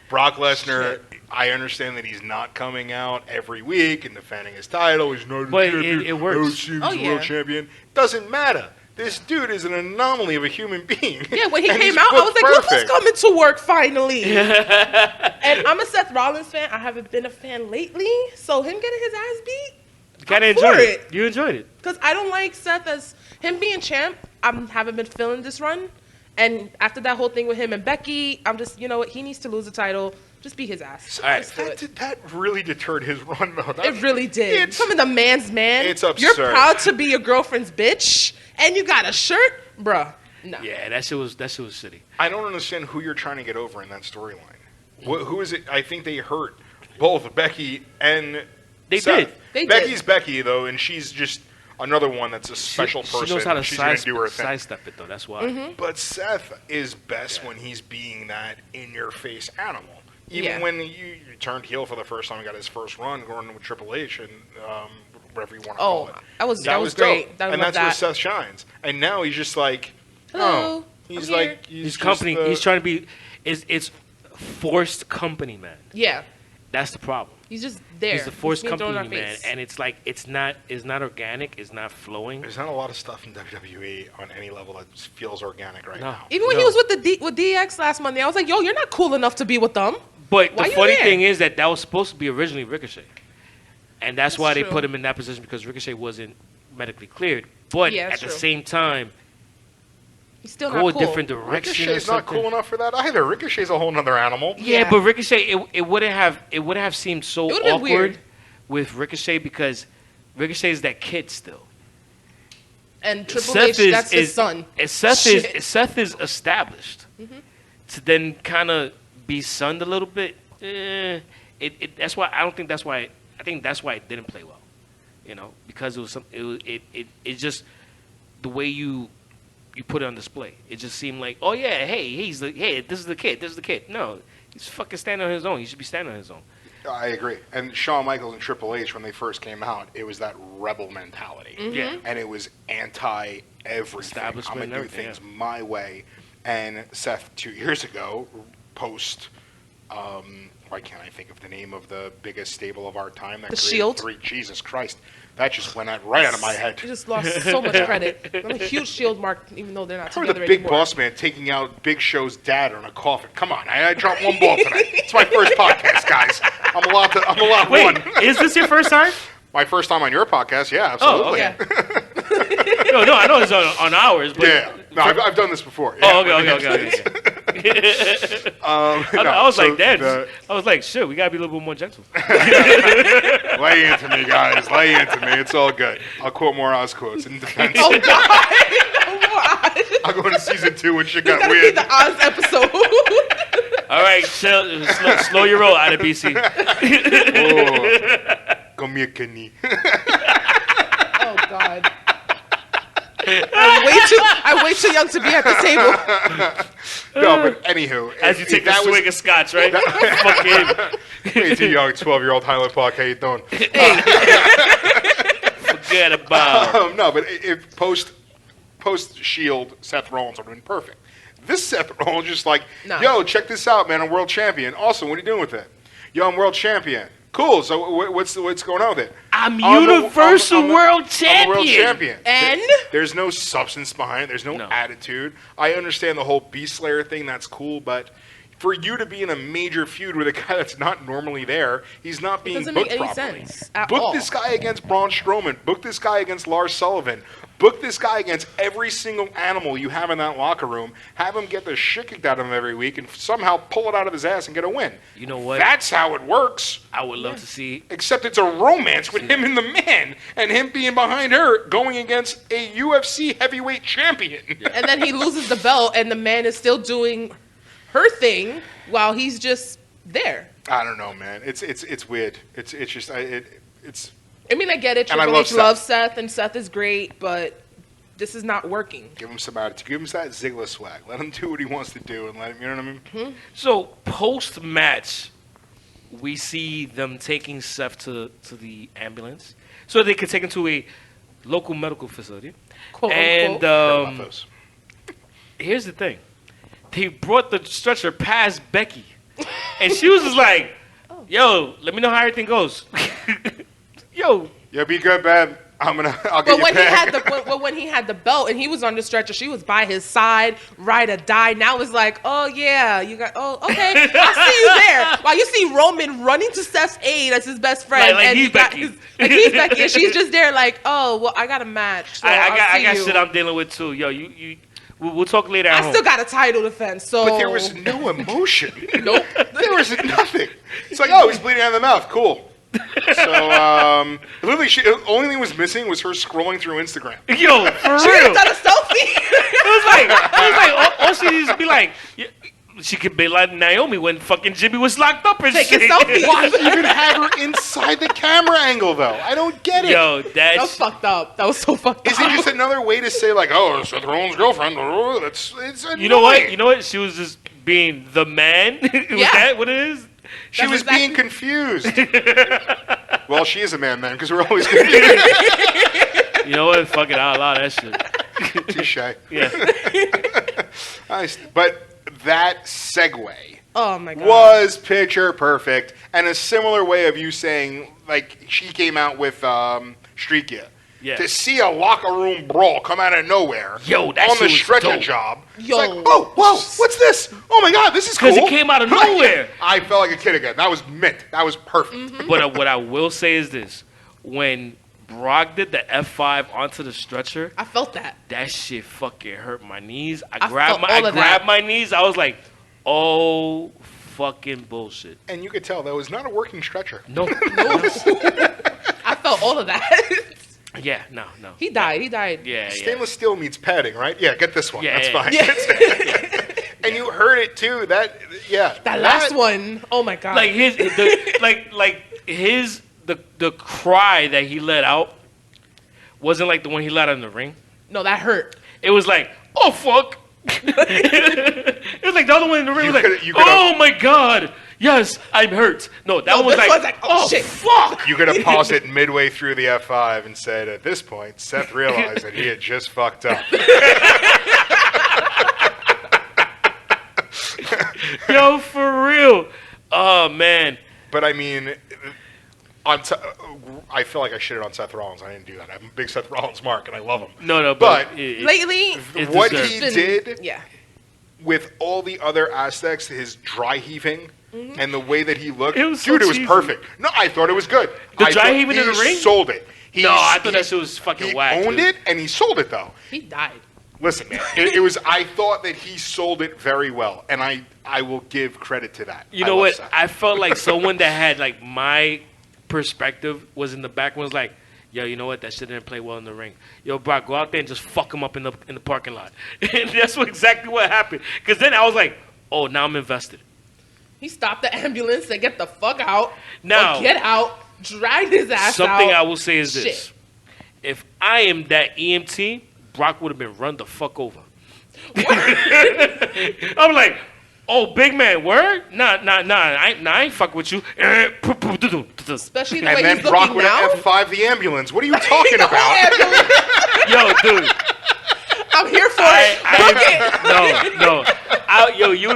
Brock Lesnar, I understand that he's not coming out every week and defending his title. He's not a But champion. it works. He's Oh, a yeah. world champion. Doesn't matter. This dude is an anomaly of a human being. Yeah, when he And came he's out, I was like, look who's perfect. coming to work finally. And I'm a Seth Rollins fan. I haven't been a fan lately. So him getting his ass beat, Kind of I'm for enjoyed it. it. You enjoyed it. because I don't like Seth as him being champ. I haven't been feeling this run. And after that whole thing with him and Becky, I'm just, you know what, he needs to lose the title. Just beat his ass. All right. Just do it. That really deterred his run, though. It really did. It's- Some of the man's man. It's You're absurd. proud to be your girlfriend's bitch, and you got a shirt, bruh. No. Yeah, that shit was shitty. I don't understand who you're trying to get over in that storyline. Who is it? I think they hurt both Becky and They Seth. did. They did. Becky's Becky, though, and she's just another one that's a special person. She knows how to She's going to do her thing. sidestep it though. That's why. Mm-hmm. But Seth is best when he's being that in-your-face animal. Even Yeah. when you turned heel for the first time, got his first run going with Triple H and whatever you want to Oh, call it. that was dope. great. I and love that's where that. Seth shines. And now he's just like, Hello, he's I'm like, here. His just company. the- He's trying to be. It's forced company, man. Yeah, That's the problem. he's just there. He's the forced being thrown in company, our man, face. and it's like it's not organic. It's not flowing. There's not a lot of stuff in WWE on any level that feels organic right No. now. Even when he was with DX last Monday, I was like, yo, you're not cool enough to be with them. But Why the you funny there? thing is that was supposed to be originally Ricochet, and that's why they true. put him in that position because Ricochet wasn't medically cleared. But Yeah, at that's the true. same time, He's still go not a cool. different direction. or Ricochet's not something. cool enough for that either. Ricochet's a whole nother animal. Yeah, Yeah. but Ricochet, it wouldn't have seemed so It would've been awkward weird. with Ricochet because Ricochet is that kid still. And Triple H, that's his son. And Seth Shit. is established. To then kind of be sunned a little bit. That's why I don't think that's why. I think that's why it didn't play well. You know, because it was some. It just the way you put it on display. It just seemed like, oh yeah, hey, this is the kid. This is the kid. No, he's fucking standing on his own. He should be standing on his own. I agree. And Shawn Michaels and Triple H, when they first came out, it was that rebel mentality. Yeah. And it was anti everything. I'm Establishment going and to do everything, things my way. And Seth, 2 years ago, post why can't I think of the name of the biggest stable of our time? That The created Shield? 3. Jesus Christ. That just went right out of my head. You just lost so much credit. I'm a huge Shield mark, even though they're not Or the together Big anymore. Boss Man taking out Big Show's dad on a coffin. Come on, I dropped one ball tonight. It's my first podcast, guys. I'm allowed Wait, one. is this your first time? My first time on your podcast, yeah, absolutely. okay. Yeah. No, I know it's on ours, but Yeah, no, I've done this before. Oh, Yeah. okay. No, I was so like, damn. the- I was like, shit, we gotta be a little bit more gentle. Lay into me, guys. Lay into me. It's all good. I'll quote more Oz quotes in defense. Oh, God. No more Oz. I'll go into season 2 when shit It's got gotta be weird. the Oz episode. All right, chill, slow your roll out of BC. Oh, come here, Kenny. Oh, God. I'm way too young to be at the table. No, but anywho. As you if take a that was- swig of scotch, right? Fucking Way too young, 12-year-old Highland Park. How you doing? forget about. No, but if post Shield, Seth Rollins would have been perfect. This Seth Rollins just like, No. yo, check this out, man. I'm world champion. Awesome. What are you doing with it? Yo, I'm world champion. Cool. So what's going on with it? I'm the- Universal I'm the- World I'm the Champion. world champion. And? There's no substance behind it. There's no No. attitude. I understand the whole Beast Slayer thing. That's cool, but for you to be in a major feud with a guy that's not normally there, he's not being doesn't booked make any properly. sense at Book all. this guy against Braun Strowman. Book this guy against Lars Sullivan. Book this guy against every single animal you have in that locker room. Have him get the shit kicked out of him every week and somehow pull it out of his ass and get a win. You know what? That's how it works. I would love to see. Except it's a romance with him and the man, and him being behind her going against a UFC heavyweight champion. And then he loses the belt, and the man is still doing her thing while he's just there. I don't know, man. It's weird. It's just it's. I mean, I get it. And I Triple love H Seth. loves Seth, and Seth is great, but this is not working. Give him some attitude. Give him that Ziggler swag. Let him do what he wants to do, and let him. You know what I mean? So post match, we see them taking Seth to the ambulance so they could take him to a local medical facility. Quote, And unquote. Heard about those. here's the thing: they brought the stretcher past Becky, and she was just like, "Yo, let me know how everything goes." Yo, Yeah, be good, babe. I'll get But you when he back. had when he had the belt and he was on the stretcher, she was by his side, ride or die. Now it's like, oh yeah, you got. Oh, okay, I see you there. While you see Roman running to Seth's aid as his best friend, Like and he's he got Becky. like he's Becky, and she's just there like, oh well, I got a match. So I I'll got see you. shit I'm dealing with too. Yo, we'll talk later at I home. still got a title defense. So But there was no emotion. nope. There was nothing. It's like, oh, he's bleeding out of the mouth. Cool. So, literally, the only thing was missing was her scrolling through Instagram. Yo, for She real. got a selfie. It was like all she needs to be like. She could be like Naomi when fucking Jimmy was locked up and Take a shit. selfie. Why even have her inside the camera angle, though? I don't get it. Yo, That was that's fucked up. That was so fucked Is up. it just another way to say, like, oh, Seth Rollins' girlfriend? Oh, it's annoying. you know what? You know what? She was just being the man. Was Yeah. that what it is? She That's was exactly- being confused. Well, she is a man then, because we're always confused. You know what? Fuck it, I'll allow that shit. Touche. Yeah. But that segue Oh my god. was picture perfect, and a similar way of you saying, like, she came out with Streakia. Yeah. To see a locker room brawl come out of nowhere Yo, that on shit the was stretcher dope. job. Yo. It's like, whoa, what's this? Oh my god, this is cool. Because it came out of nowhere. I felt like a kid again. That was mint. That was perfect. But what I will say is this: when Brock did the F5 onto the stretcher, I felt that. that shit fucking hurt my knees. I I grabbed felt all of that. my knees. I was like, oh fucking bullshit. And you could tell that was not a working stretcher. No. I felt all of that. Yeah, no. He died. Yeah. Stainless steel means padding, right? Yeah, get this one. Yeah, That's yeah. fine. Yeah. And you heard it too. That That last one. Oh my god. Like the cry that he let out wasn't like the one he let out in the ring. No, that hurt. It was like, oh fuck. It was like the other one in the ring You was coulda- like, you coulda- oh my god, yes, I'm hurt. No, that No, one was this like, one's like, oh, shit. fuck. You could have paused it midway through the F5 and said, at this point, Seth realized that he had just fucked up. Yo, for real. Oh man. But I mean, I feel like I shitted on Seth Rollins. I didn't do that. I'm a big Seth Rollins mark, and I love him. No, but Lately, it what deserved. he did yeah. with all the other aspects, his dry heaving and the way that he looked, It was so dude, it was cheesy. perfect. No, I thought it was good. The I dry thought heaving in the he ring? sold it. No, I thought that shit was fucking he whack, owned dude. it, and he sold it, though. He died. Listen, man, it was. I thought that he sold it very well, and I will give credit to that. You I know love what? Seth. I felt like someone that had like my perspective was in the back and was like, yo, you know what? That shit didn't play well in the ring. Yo, Brock, go out there and just fuck him up in the parking lot. And that's exactly what happened. Because then I was like, oh, now I'm invested. He stopped the ambulance, said, get the fuck out. Now- or get out. Dragged his ass out. Something I will say is Shit. this. If I am that EMT, Brock would have been run the fuck over. I'm like, oh, big man, word? Nah, I ain't fuck with you. Especially the and way then he's Brock looking would now. have F5 the ambulance. What are you talking The about? whole ambulance. Yo, dude. I'm here for it. Book it. No. Yo, you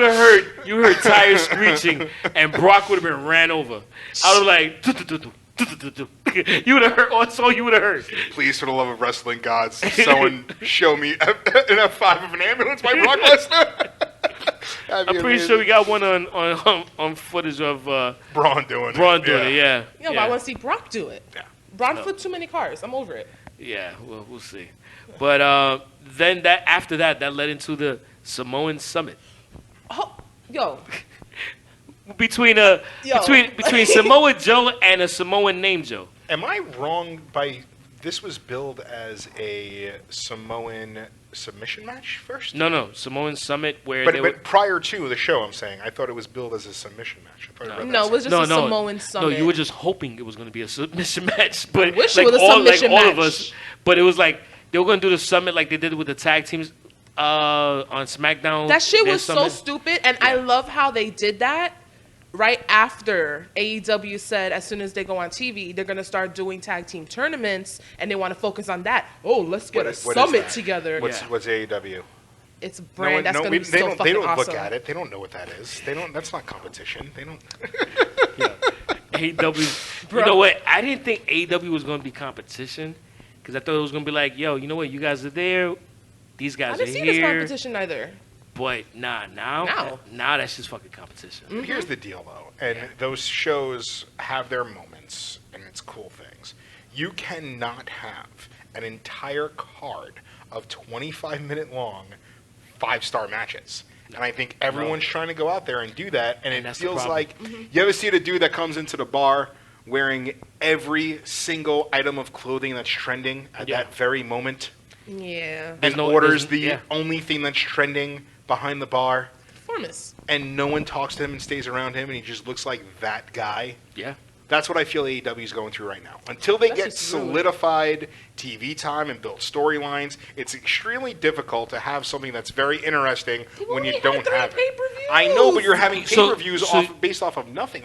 heard tires screeching, and Brock would have been ran over. I was like, you would have heard. That's all you would have heard. Please, for the love of wrestling gods, someone show me an F5 of an ambulance by Brock Lesnar. I'm pretty sure we got one on footage of Braun doing it. Braun doing it. Yeah. Yeah, but I want to see Brock do it. Yeah. Braun flipped too many cars. I'm over it. Yeah, well, we'll see. But then after that led into the Samoan Summit Oh, yo. between Yo. between Samoa Joe and a Samoan named Joe. Am I wrong by this was billed as a Samoan submission match first? No, Samoan Summit where But prior to the show, I'm saying, I thought it was billed as a submission match. I thought I read No, that it was just a Samoan Summit. No, you were just hoping it was going to be a submission match, but wish like it was a submission all of match. us. But it was like they were going to do the summit like they did with the tag teams on SmackDown. That shit their was so summit. stupid, and I love how they did that right after AEW said as soon as they go on TV, they're going to start doing tag team tournaments, and they want to focus on that. Oh, let's get What a is that? summit together. What's AEW? It's a brand that's going to be they so don't, fucking they don't awesome. look at it. They don't know what that is. They don't. That's not competition. They don't. AEW. Bro. You know what? I didn't think AEW was going to be competition because I thought it was going to be like, yo, you know what? You guys are there. These I guys didn't are see here. this competition either. But now that's just fucking competition. Mm-hmm. Here's the deal, though, and those shows have their moments, and it's cool things. You cannot have an entire card of 25-minute long 5-star matches. And I think everyone's trying to go out there and do that, and it that's the feels problem. like you ever see the dude that comes into the bar wearing every single item of clothing that's trending at Yeah. that very moment, Yeah. and no- orders there's- the yeah. only thing that's trending behind the bar, Performance. and no one talks to him and stays around him, and he just looks like that guy. Yeah. That's what I feel AEW is going through right now. Until they That's get just rude. solidified TV time and built storylines, it's extremely difficult to have something that's very interesting when you only don't had 3 have it. pay-per-views. I know, but you're having So- pay-per-views so- based off of nothing.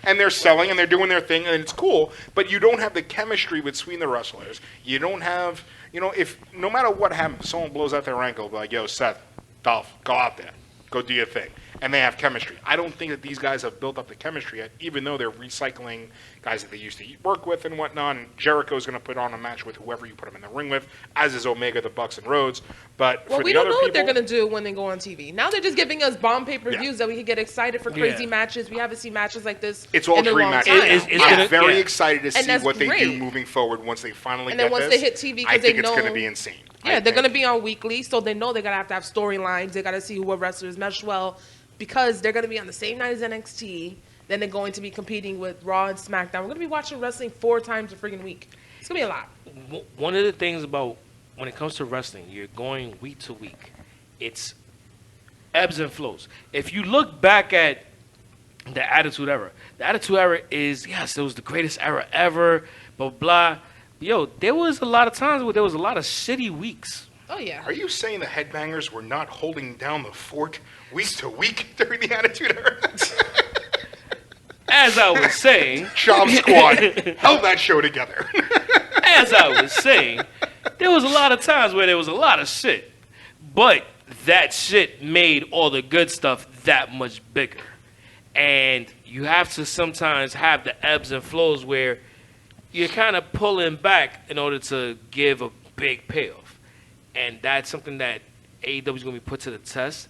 And they're selling and they're doing their thing and it's cool, but you don't have the chemistry between the wrestlers. You don't have, if no matter what happens, someone blows out their ankle, be like, yo, Seth, Dolph, go out there. Go do your thing. And they have chemistry. I don't think that these guys have built up the chemistry yet, even though they're recycling guys that they used to work with and whatnot. And Jericho's going to put on a match with whoever you put him in the ring with, as is Omega, the Bucks, and Rhodes. But Well, for we the don't other know people, what they're going to do when they go on TV. Now they're just giving us bomb pay-per-views Yeah. that we can get excited for crazy Yeah. matches. We haven't seen matches like this it's all in a dream long matches. time. It's I'm gonna- very yeah. excited to see that's what they do great. moving forward once they finally And get then once this. they hit TV, I because they think it's going to know- be insane. Yeah, I they're going to think. be on weekly, so they know they're going to have storylines. They got to see what wrestlers mesh well because they're going to be on the same night as NXT. Then they're going to be competing with Raw and SmackDown. We're going to be watching wrestling 4 times a freaking week. It's going to be a lot. One of the things about when it comes to wrestling, you're going week to week. It's ebbs and flows. If you look back at the Attitude Era, the Attitude Era is, yes, it was the greatest era ever, blah, blah. Yo, there was a lot of times where there was a lot of shitty weeks. Oh, yeah. Are you saying the Headbangers were not holding down the fort week to week during the Attitude Era? As I was saying, Job Squad held that show together. as I was saying, there was a lot of times where there was a lot of shit. But that shit made all the good stuff that much bigger. And you have to sometimes have the ebbs and flows where you're kind of pulling back in order to give a big payoff. And that's something that AEW is going to be put to the test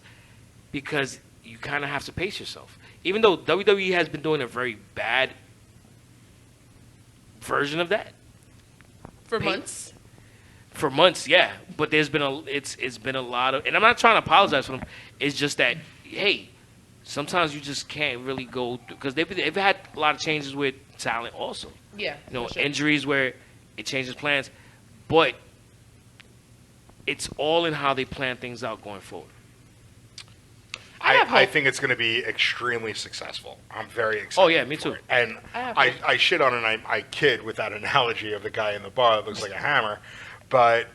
because you kind of have to pace yourself. Even though WWE has been doing a very bad version of that. For months. For months, yeah. But there's been it's been a lot of, and I'm not trying to apologize for them. It's just that, hey, sometimes you just can't really go because they've had a lot of changes with talent also. Yeah. Sure. Injuries where it changes plans, but it's all in how they plan things out going forward. I think it's going to be extremely successful. I'm very excited. Oh, yeah, me too. for it. And I shit on and I kid with that analogy of the guy in the bar that looks like a hammer, but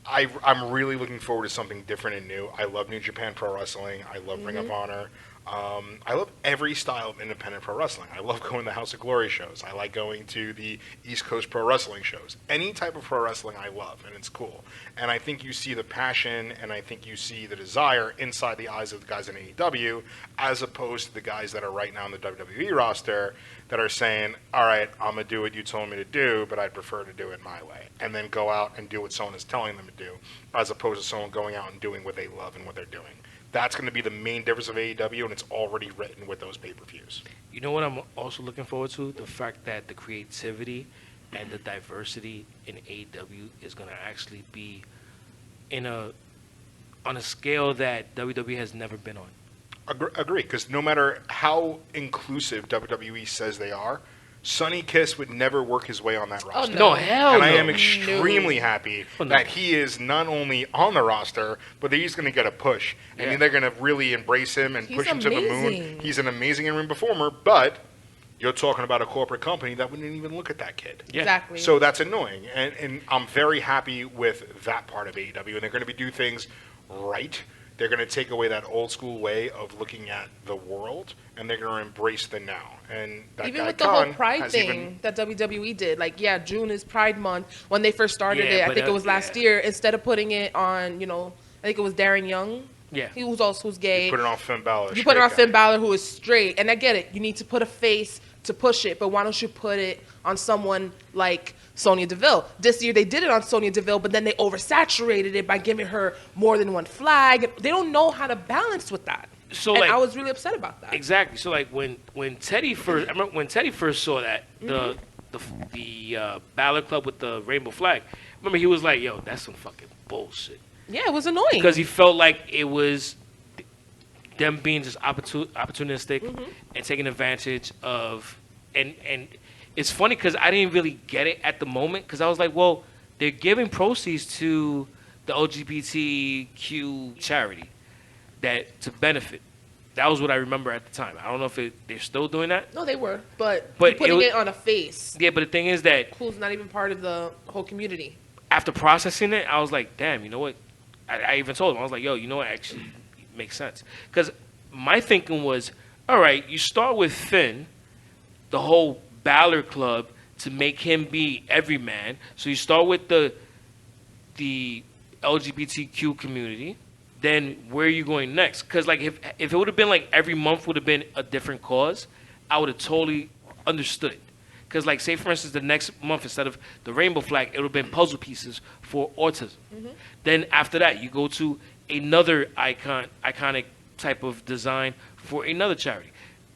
I'm really looking forward to something different and new. I love New Japan Pro Wrestling. I love Ring of Honor. I love every style of independent pro wrestling. I love going to House of Glory shows. I like going to the East Coast Pro Wrestling shows. Any type of pro wrestling I love, and it's cool. And I think you see the passion, and I think you see the desire inside the eyes of the guys in AEW, as opposed to the guys that are right now in the WWE roster that are saying, all right, I'm going to do what you told me to do, but I'd prefer to do it my way. And then go out and do what someone is telling them to do, as opposed to someone going out and doing what they love and what they're doing. That's going to be the main difference of AEW, and it's already written with those pay-per-views. You know what I'm also looking forward to? The fact that the creativity and the diversity in AEW is going to actually be on a scale that WWE has never been on. Agree, because no matter how inclusive WWE says they are, Sonny Kiss would never work his way on that roster. No, hell and no. I am extremely happy that he is not only on the roster, but that he's going to get a push. I mean, they're going to really embrace him and push him to the moon. He's an amazing in-ring performer, but you're talking about a corporate company that wouldn't even look at that kid. Yeah. Exactly. So that's annoying. And I'm very happy with that part of AEW. And they're going to do things right. They're going to take away that old school way of looking at the world, and they're going to embrace the now. And that even guy with the Khan whole Pride thing that WWE did, like, yeah, June is Pride Month. When they first started it, I think it was last year. Instead of putting it on, I think it was Darren Young. Yeah. He was also gay. You put it on Finn Balor. You put it on Finn Balor, who is straight. And I get it. You need to put a face to push it, but why don't you put it on someone like Sonya Deville? This year they did it on Sonya Deville, but then they oversaturated it by giving her more than one flag. They don't know how to balance with that. And I was really upset about that. Exactly. So like when Teddy first, I remember when Teddy first saw that the Balor Club with the rainbow flag. Remember he was like, "Yo, that's some fucking bullshit." Yeah, it was annoying because he felt like it was them being just opportunistic and taking advantage of, and it's funny because I didn't really get it at the moment because I was like, well, they're giving proceeds to the LGBTQ charity to benefit. That was what I remember at the time. I don't know if they're still doing that. No, they were, but putting it on a face. Yeah, but the thing is that who's not even part of the whole community. After processing it, I was like, damn, you know what? I even told him, I was like, yo, you know what? Actually makes sense. Because my thinking was, all right, you start with Finn, the whole Balor Club, to make him be every man. So you start with the LGBTQ community. Then where are you going next? Because like if it would have been like every month would have been a different cause, I would have totally understood. Because like say for instance the next month instead of the rainbow flag, it would have been puzzle pieces for autism. Then after that you go to another iconic type of design for another charity.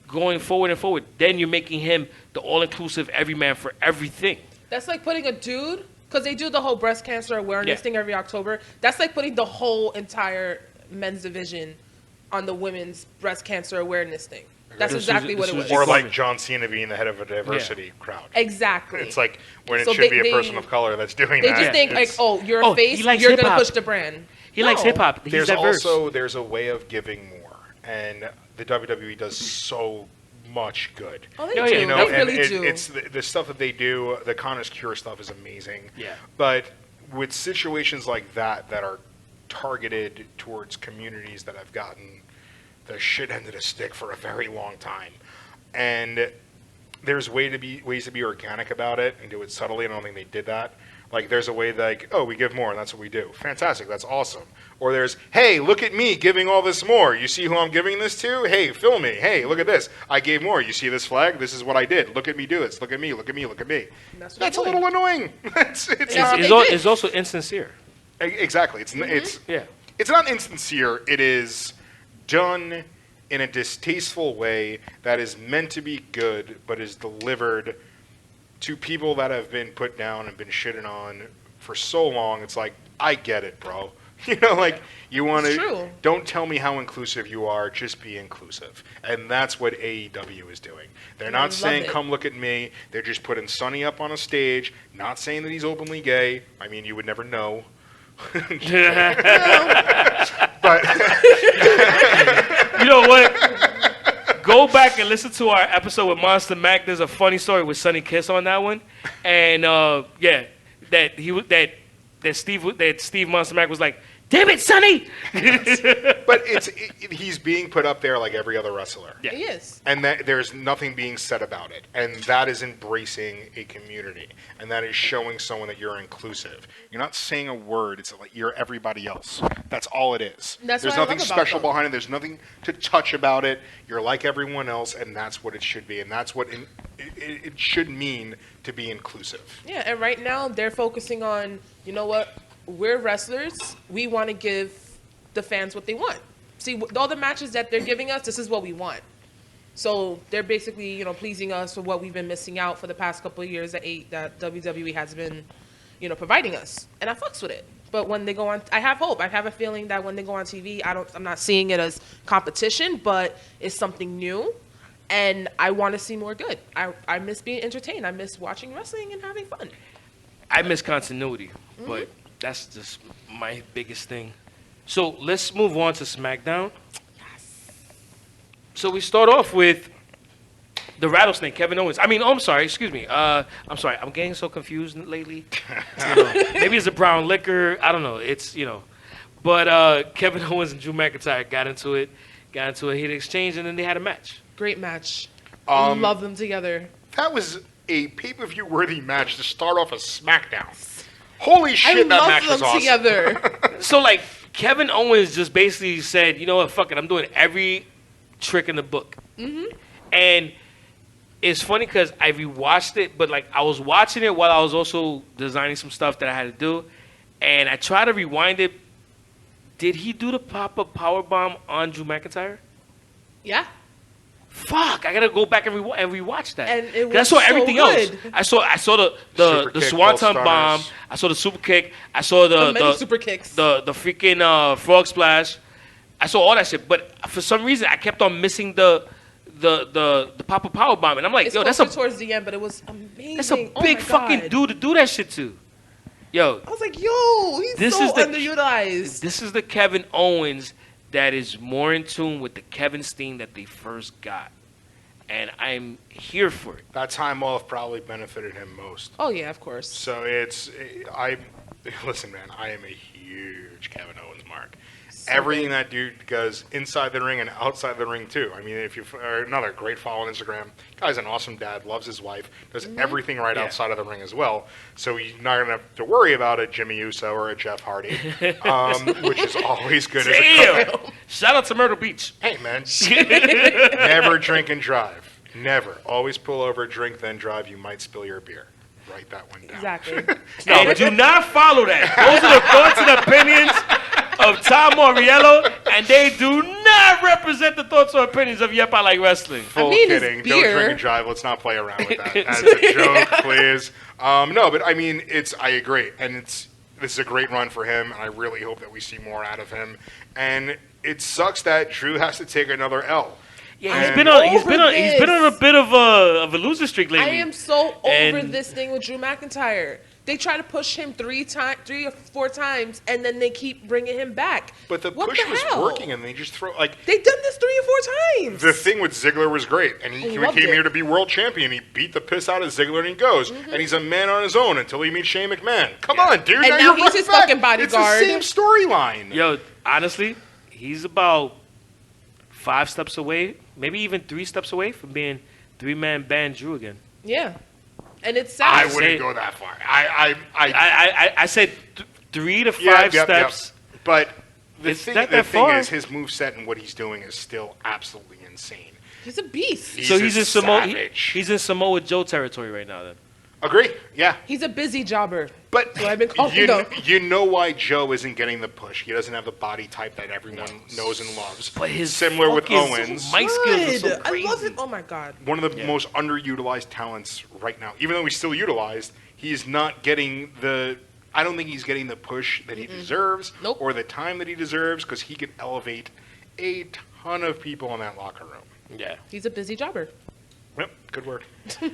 Going forward and forward, then you're making him the all-inclusive everyman for everything. That's like putting a dude, because they do the whole breast cancer awareness thing every October. That's like putting the whole entire men's division on the women's breast cancer awareness thing. That's exactly what it was. Or like John Cena being the head of a diversity crowd. Exactly. It's like when it should be a person of color that's doing that. They just think like, oh, you're a face, you're going to push the brand. He likes hip-hop. He's diverse. There's a way of giving more. And the WWE does so much good. Oh, they do. They really do. It's the stuff that they do. The Connor's Cure stuff is amazing. Yeah. But with situations like that are targeted towards communities that have gotten the shit end of the stick for a very long time, and there's ways to be organic about it and do it subtly. I don't think they did that. Like, there's a way like, oh, we give more, and that's what we do. Fantastic. That's awesome. Or there's, hey, look at me giving all this more. You see who I'm giving this to? Hey, film me. Hey, look at this. I gave more. You see this flag? This is what I did. Look at me do this. Look at me. Look at me. Look at me. That's a little annoying. It's also insincere. Exactly. It's not insincere. It is done in a distasteful way that is meant to be good, but is delivered to people that have been put down and been shitted on for so long. It's like, I get it, bro. You know, like, you want to, don't tell me how inclusive you are, just be inclusive. And that's what AEW is doing. They're not saying, come look at me. They're just putting Sonny up on a stage, not saying that he's openly gay. I mean, you would never know. But you know what? Go back and listen to our episode with Monster Mac. There's a funny story with Sonny Kiss on that one, and that Steve Monster Mac was like, "Damn it, Sonny!" But he's being put up there like every other wrestler. Yeah. He is. And that there's nothing being said about it. And that is embracing a community. And that is showing someone that you're inclusive. You're not saying a word. It's like you're everybody else. That's all it is. There's nothing special behind it. There's nothing to touch about it. You're like everyone else, and that's what it should be. And that's what it should mean to be inclusive. Yeah, and right now they're focusing on, you know what? We're wrestlers. We want to give the fans what they want. See, all the matches that they're giving us, this is what we want. So they're basically, you know, pleasing us for what we've been missing out for the past couple of years that WWE has been, you know, providing us. And I fucks with it. But when they go on, I have hope. I have a feeling that when they go on TV, I'm not seeing it as competition, but it's something new. And I want to see more good. I miss being entertained. I miss watching wrestling and having fun. I miss continuity, but that's just my biggest thing. So let's move on to SmackDown. Yes. So we start off with the Rattlesnake, Kevin Owens. I'm sorry, excuse me. I'm sorry, I'm getting so confused lately. Maybe it's a brown liquor. I don't know. It's, But Kevin Owens and Drew McIntyre got into a heated exchange, and then they had a match. Great match. I love them together. That was a pay-per-view worthy match to start off a SmackDown. Holy shit, that match was awesome. Together. So, Kevin Owens just basically said, you know what, fuck it, I'm doing every trick in the book. Mm-hmm. And it's funny because I rewatched it, but, I was watching it while I was also designing some stuff that I had to do, and I tried to rewind it. Did he do the pop-up powerbomb on Drew McIntyre? Yeah. Fuck! I gotta go back and rewatch that. And it was I saw everything good. else. I saw the Swanton bomb. I saw the super kick. I saw the super kicks. The freaking frog splash. I saw all that shit. But for some reason, I kept on missing the pop-up power bomb, and I'm like, yo, that's towards the end, but it was amazing. That's a big fucking dude to do that shit to. Yo, I was like, yo, he's so underutilized. This is the Kevin Owens that is more in tune with the Kevin Steen that they first got. And I'm here for it. That time off probably benefited him most. Oh, yeah, of course. So listen, man, I am a huge Kevin Owens mark. So everything that dude does inside the ring and outside the ring, too. I mean, another great follow on Instagram. Guy's an awesome dad, loves his wife, does everything right outside of the ring as well. So you're not going to have to worry about a Jimmy Uso or a Jeff Hardy, which is always good as a couple. Shout out to Myrtle Beach. Hey, man. Never drink and drive. Never. Always pull over, drink, then drive. You might spill your beer. Write that one down. Exactly. And do not follow that. Those are the thoughts and opinions of Tom Moriello, and they do not represent the thoughts or opinions of Yep, I Like Wrestling. Full kidding. Don't drink and drive. Let's not play around with that. As a joke, please. No, but I mean, I agree. And this is a great run for him, and I really hope that we see more out of him. And it sucks that Drew has to take another L. Yeah, he's been on a bit of a loser streak lately. I am so over this thing with Drew McIntyre. They try to push him 3 or 4 times, and then they keep bringing him back. But the push was working, and they just throw they've done this 3 or 4 times. The thing with Ziggler was great, and he came here to be world champion. He beat the piss out of Ziggler, and he goes, and he's a man on his own until he meets Shane McMahon. Come on, dude! And now he's his fucking bodyguard. It's the same storyline. Yo, honestly, he's about 5 steps away, maybe even 3 steps away from being 3-man band Drew again. Yeah. And it's I sad. wouldn't go that far. I said 3 to 5 yep. steps. But the It's thing, not the that thing far. is, his moveset and what he's doing is still absolutely insane. He's a beast. So he's a in Samoa. savage. He's in Samoa Joe territory right now. Then Agree? Yeah. He's a busy jobber. But So I've been calling you, him. you know why Joe isn't getting the push. He doesn't have the body type that everyone knows and loves. but his Similar with fucking Owens. mic skills are so Good. I crazy. love it. Oh my god. One of the most underutilized talents right now. Even though he's still utilized, he's not getting the... I don't think he's getting the push that he deserves Nope. or the time that he deserves because he could elevate a ton of people in that locker room. Yeah. He's a busy jobber. Yep, good work. And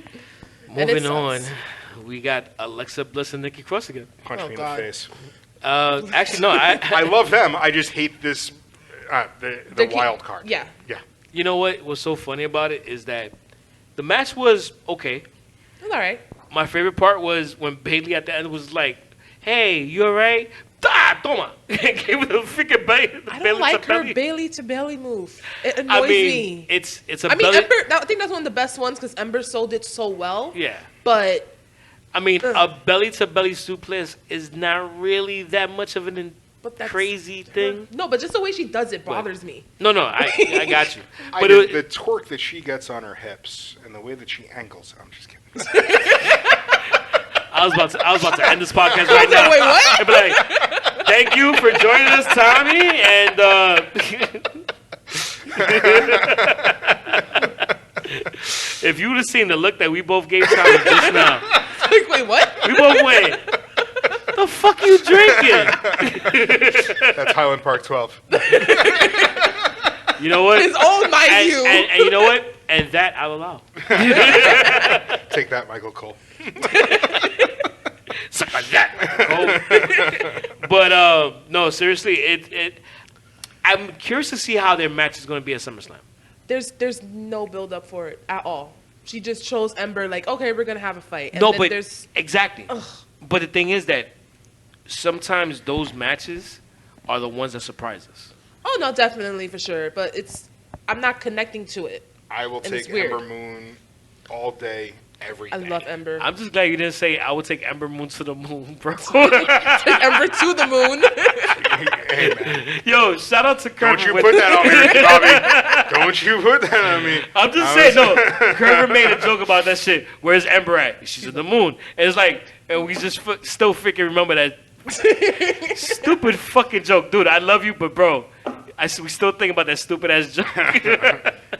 it Moving on, sucks. we got Alexa Bliss and Nikki Cross again. Punch Oh, me God. in the face. Actually, no. I love them. I just hate this, the They're wild card. Yeah. Yeah. You know what was so funny about it is that the match was okay. It's all right. My favorite part was when Bailey at the end was like, "Hey, you alright? Ah, toma!" Gave her the freaking belly. I don't like her Bailey to belly move. It annoys me. it's a I mean, belly. Ember. I think that's one of the best ones because Ember sold it so well. Yeah. But I mean, a belly to belly suplex is not really that much of an But that's crazy thing. no, but just the way she does it bothers me. No, I got you. I But did, it, the torque that she gets on her hips and the way that she angles. I'm just kidding. I was about to end this podcast right now. Wait, what? I'd be like, thank you for joining us, Tommy, and if you would have seen the look that we both gave Tommy just now, Like, wait, what? we both went, the fuck you drinking? That's Highland Park 12. You know what? His own, mind And, you. and you know what? And that I'll allow. Take that, Michael Cole. Suck on that. But no, seriously, I'm curious to see how their match is going to be at SummerSlam. There's no build up for it at all. She just chose Ember like, okay, we're gonna have a fight. And No, then but there's exactly. But the thing is that sometimes those matches are the ones that surprise us. oh no, definitely for sure. But I'm not connecting to it. I will And it's take weird. Ember Moon all day, every day. I love Ember. I'm just glad you didn't say I would take Ember Moon to the moon, bro. Take Ember to the moon. Hey, man. Yo, shout out to Kurt. Don't you put that on me, Bobby. Don't you put that on me. I'm just saying, no. Kerber made a joke about that shit. Where's Ember at? She's in the moon. And it's like, and we just still freaking remember that stupid fucking joke. Dude, I love you, but bro, we still think about that stupid ass joke.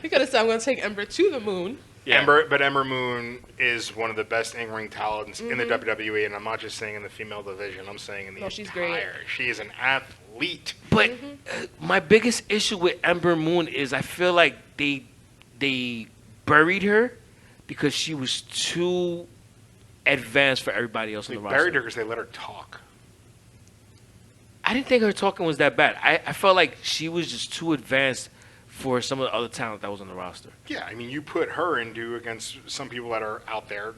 You could have said I'm gonna take Ember to the moon. Yeah. Ember Moon is one of the best in-ring talents in the WWE, and I'm not just saying in the female division. I'm saying in the No, she's entire. great. She is an athlete. But my biggest issue with Ember Moon is I feel like they buried her because she was too advanced for everybody else They in the buried roster. her because they let her talk. I didn't think her talking was that bad. I felt like she was just too advanced for some of the other talent that was on the roster. Yeah, I mean, you put her into against some people that are out there,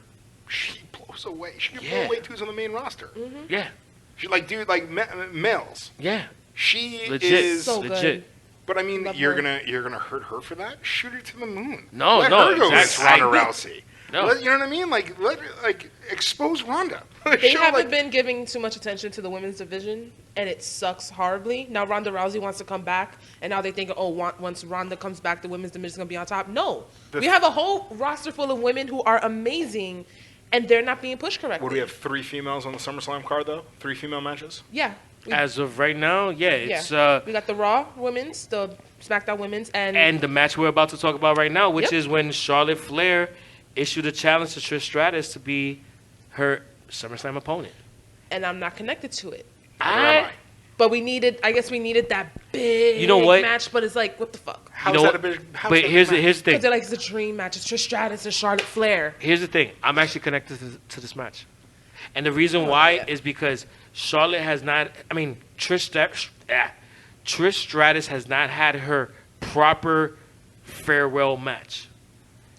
she blows away. She can blow Yeah. away who's on the main roster. Yeah, She like, dude, like males. yeah, She legit, is. So legit. good. But I mean, Love you're her. gonna hurt her for that. Shoot her to the moon. No, let no, her go against exactly. Ronda I agree. Rousey. No. You know what I mean? Like expose Ronda. They Show, haven't like, been giving too much attention to the women's division, and it sucks horribly. Now Ronda Rousey wants to come back, and now they think, oh, once Ronda comes back, the women's division is going to be on top. No. We have a whole roster full of women who are amazing, and they're not being pushed correctly. Would we have 3 females on the SummerSlam card though? 3 female matches. Yeah. As of right now, yeah, it's We got the Raw women's, the SmackDown women's, and the match we're about to talk about right now, which Yep. is when Charlotte Flair issued a challenge to Trish Stratus to be her SummerSlam opponent. and I'm not connected to it. But we needed that big match, but it's like, what the fuck? How's know that what? a big? How's But that a here's big the match? thing. Because they're like, it's a dream match. It's Trish Stratus and Charlotte Flair. Here's the thing. I'm actually connected to this match. And the reason why is because Charlotte has not, Trish Stratus has not had her proper farewell match.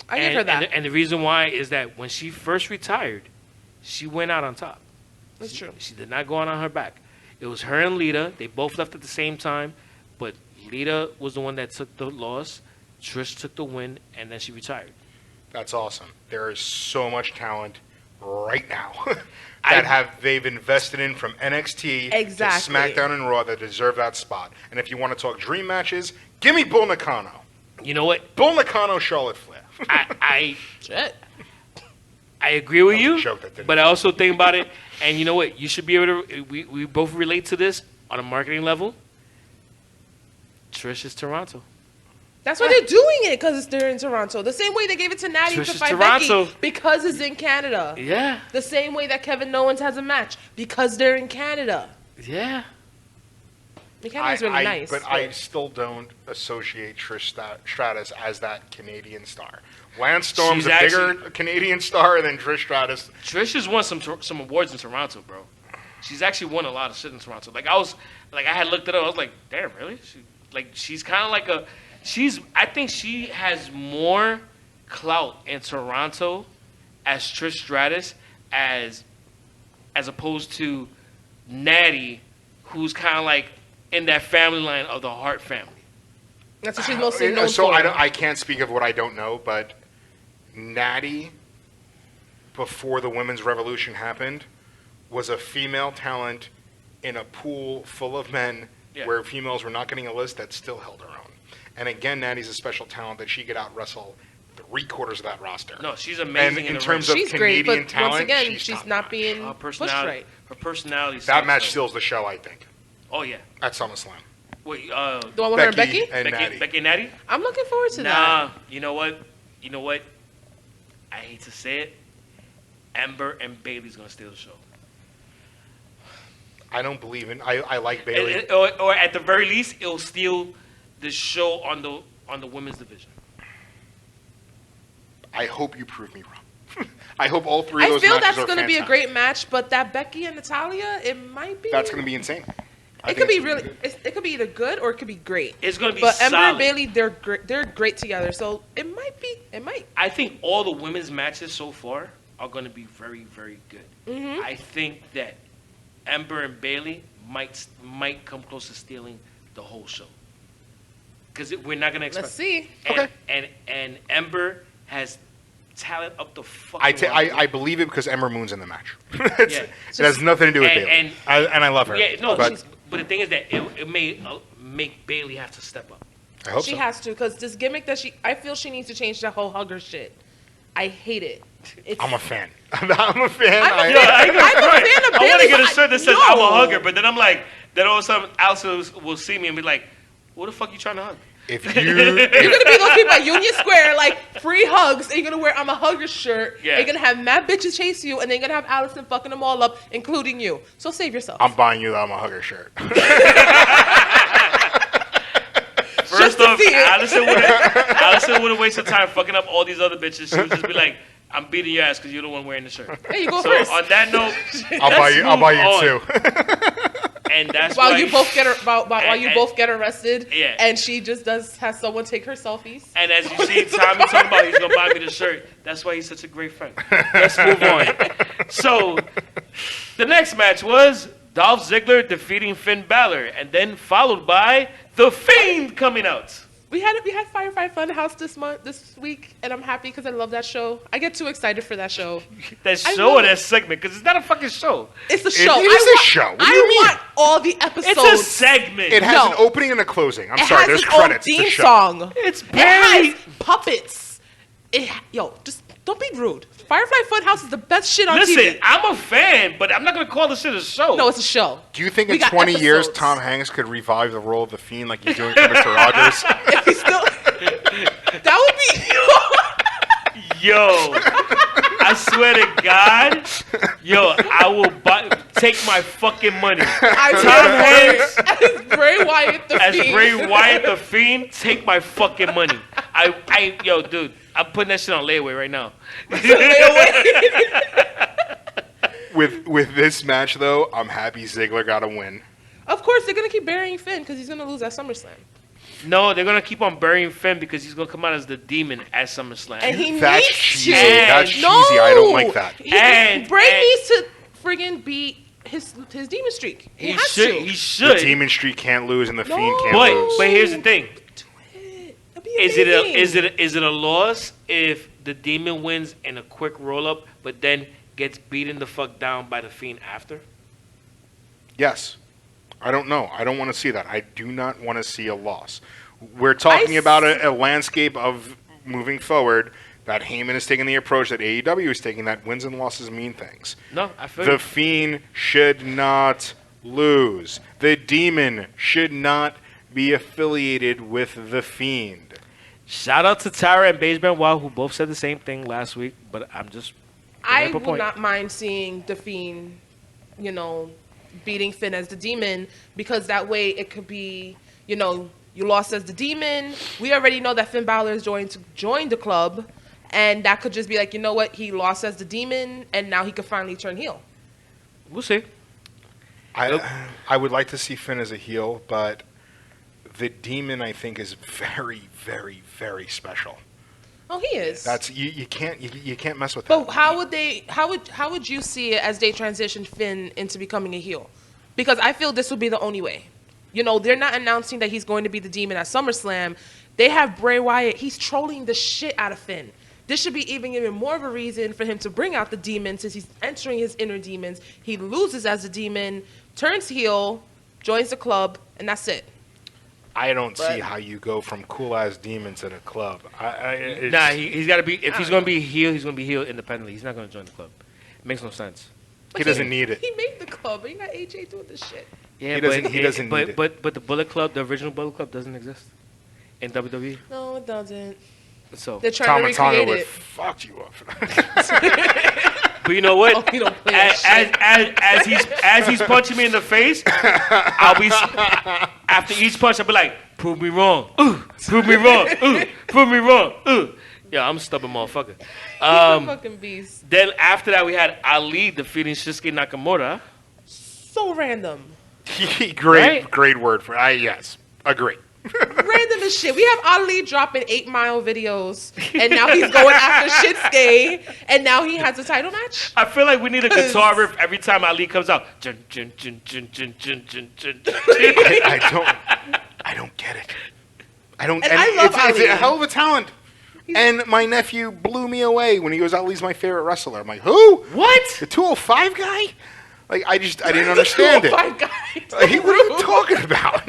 I give her that. And the reason why is that when she first retired, she went out on top. That's true. She did not go out on her back. It was her and Lita. They both left at the same time, but Lita was the one that took the loss. Trish took the win, and then she retired. That's awesome. There is so much talent right now that they've invested in from NXT Exactly. to SmackDown and Raw that deserve that spot. And if you want to talk dream matches, give me Bull Nakano. You know what? Bull Nakano, Charlotte Flair. Shit. I agree with That was a you, joke that didn't but I also think about it, and you know what? You should be able to. We both relate to this on a marketing level. Trish is Toronto. That's why they're doing it, because they're in Toronto. The same way they gave it to Natty Trish to is fight Toronto. Becky, because it's in Canada. Yeah, The same way that Kevin Owens has a match, because they're in Canada. yeah. Canada's really nice. But I still don't associate Trish Stratus as that Canadian star. Lance Storm's She's a bigger Canadian star than Trish Stratus. Trish has won some awards in Toronto, bro. She's actually won a lot of shit in Toronto. I had looked it up. I was like, damn, really? She's kind of like I think she has more clout in Toronto as Trish Stratus as opposed to Natty, who's kind of like in that family line of the Hart family. That's what she's mostly known So for. I can't speak of what I don't know, but Natty, before the women's revolution happened, was a female talent in a pool full of men where females were not getting a list that still held her own. And again, Natty's a special talent that she could out-wrestle 3/4 of that roster. No, she's amazing And in in the terms ring. of She's great, Canadian but talent, once again, she's she's top not notch. being Her pushed personality, right. her personality. That sucks, match though. steals the show, I think, Oh yeah. at SummerSlam. Wait, The one with her and Becky? and Natty. Becky and Natty? I'm looking forward to that. Nah, you know what? I hate to say it. Ember and Bailey's gonna steal the show. I don't believe in. I like Bailey. Or at the very least, it'll steal the show on the women's division. I hope you prove me wrong. I hope all three of I those feel matches that's are going to be a fantastic. great match, but that Becky and Natalya, it might be. That's going to be insane. I It think could be it's gonna really. It could be either good or it could be great. It's gonna be But solid. Ember and Bailey, they're great together. So it might be. It might. I think all the women's matches so far are going to be very, very good. Mm-hmm. I think that Ember and Bailey might come close to stealing the whole show. Because we're not going to expect. Let's see. And Ember has talent up the fucking. I believe it because Ember Moon's in the match. Yeah. It has nothing to do with And- Bailey. and- And I love her. Yeah, no, but but the thing is that it may make Bailey have to step up. I hope She so. has to, because this gimmick that I feel she needs to change that whole hugger shit. I hate it. It's, I'm a fan. I'm a fan. I'm a fan of I Bailey. want to get a but shirt that says no. I'm a hugger, but then I'm like, then all of a sudden Alice will see me and be like, "What the fuck you trying to hug?" If you, You're gonna be those people at Union Square, like free hugs, and you're gonna wear I'm a hugger shirt. Yeah. And you're gonna have mad bitches chase you, and then you're gonna have Allison fucking them all up, including you. So save yourself. I'm buying you the I'm a hugger shirt. First to off, see it. Allison wouldn't waste her time fucking up all these other bitches. She would just be like, "I'm beating your ass because you're the one wearing the shirt." There you go So first. on that note, I'll buy you on. two. and that's While why you both get while you and- both get arrested, Yeah. and she just has someone take her selfies. And as you see Tommy talking about he's gonna buy me the shirt, that's why he's such a great friend. Let's move on. So the next match was Dolph Ziggler defeating Finn Balor, and then followed by The Fiend coming out. We had Firefly Funhouse this week, and I'm happy because I love that show. I get too excited for that show. That I show love or that it. segment, because it's not a fucking show. It's a show. it is a show. What do you mean? want all the episodes. It's a segment. It has No. an opening and a closing. I'm It sorry. has There's its credits. own It's a theme show. song. It's It barely. has puppets. Just don't be rude. Firefly Funhouse is the best shit on Listen, TV. I'm a fan, but I'm not gonna call this shit a show. No, it's a show. Do you think We in got 20 years episodes. Tom Hanks could revive the role of the Fiend like he's doing for Mr. Rogers? If he's still, that would be. Yo, I swear to God, I will take my fucking money. I as Bray Wyatt the As Fiend. Bray Wyatt the Fiend, take my fucking money. Dude, I'm putting that shit on layaway right now. With this match, though, I'm happy Ziggler got a win. Of course, they're gonna keep burying Finn because he's gonna lose at SummerSlam, No, they're gonna keep on burying Finn because he's gonna come out as the demon at SummerSlam. and he That's needs cheesy. to. That's cheesy. No, I don't like that. Bray And- needs to friggin' beat his demon streak. He has should. to. He The should. Demon Streak can't lose and the No. Fiend can't But lose. here's the thing: Do it. That'd be is it amazing. a loss if the demon wins in a quick roll up, but then gets beaten the fuck down by the Fiend after? Yes. I don't know. I don't want to see that. I do not want to see a loss. We're talking about a landscape of moving forward that Heyman is taking the approach that AEW is taking, that wins and losses mean things. No, I feel The Fiend should not lose. The Demon should not be affiliated with The Fiend. Shout out to Tara and Beige Benoit, who both said the same thing last week, but I'm just... I would not mind seeing The Fiend, beating Finn as the Demon, because that way it could be, you lost as the Demon. We already know that Finn Balor is joined the club, and that could just be like, you know what, he lost as the Demon, and now he could finally turn heel. We'll see. I would like to see Finn as a heel, but the Demon, I think, is very, very, very special. Oh, he is. That's you can't mess with that. But how would you see it as they transition Finn into becoming a heel? Because I feel this would be the only way. They're not announcing that he's going to be the Demon at SummerSlam. They have Bray Wyatt. He's trolling the shit out of Finn. This should be even more of a reason for him to bring out the Demon, since he's entering his inner demons. He loses as a Demon, turns heel, joins the club, and that's it. I don't see how you go from cool-ass Demon to the club. He's got to be... If he's going to be heel, he's going to be heel independently. He's not going to join the club. It makes no sense. He doesn't need it. He made the club. He got AJ doing this shit. Yeah, he doesn't need it. But the Bullet Club, the original Bullet Club, doesn't exist in WWE. No, it doesn't. So they're trying to recreate it. Fucked you up. But you know what? Oh, you don't play that as he's punching me in the face, I'll be after each punch. I'll be like, "Prove me wrong. Prove me wrong. Prove me wrong." Yeah, I'm a stubborn motherfucker. He's a fucking beast. Then after that, we had Ali defeating Shinsuke Nakamura. So random. Great word for yes, agree. Random as shit. We have Ali dropping 8 Mile videos, and now he's going after Shinsuke, and now he has a title match. I feel like we need a guitar riff every time Ali comes out. I don't get it. I don't. And I love Ali. It's a hell of a talent. And my nephew blew me away when he goes, "Ali's my favorite wrestler." I'm like, "Who? What? The 205 guy?" Like I didn't understand it. 205 guy. Like, what are you talking about?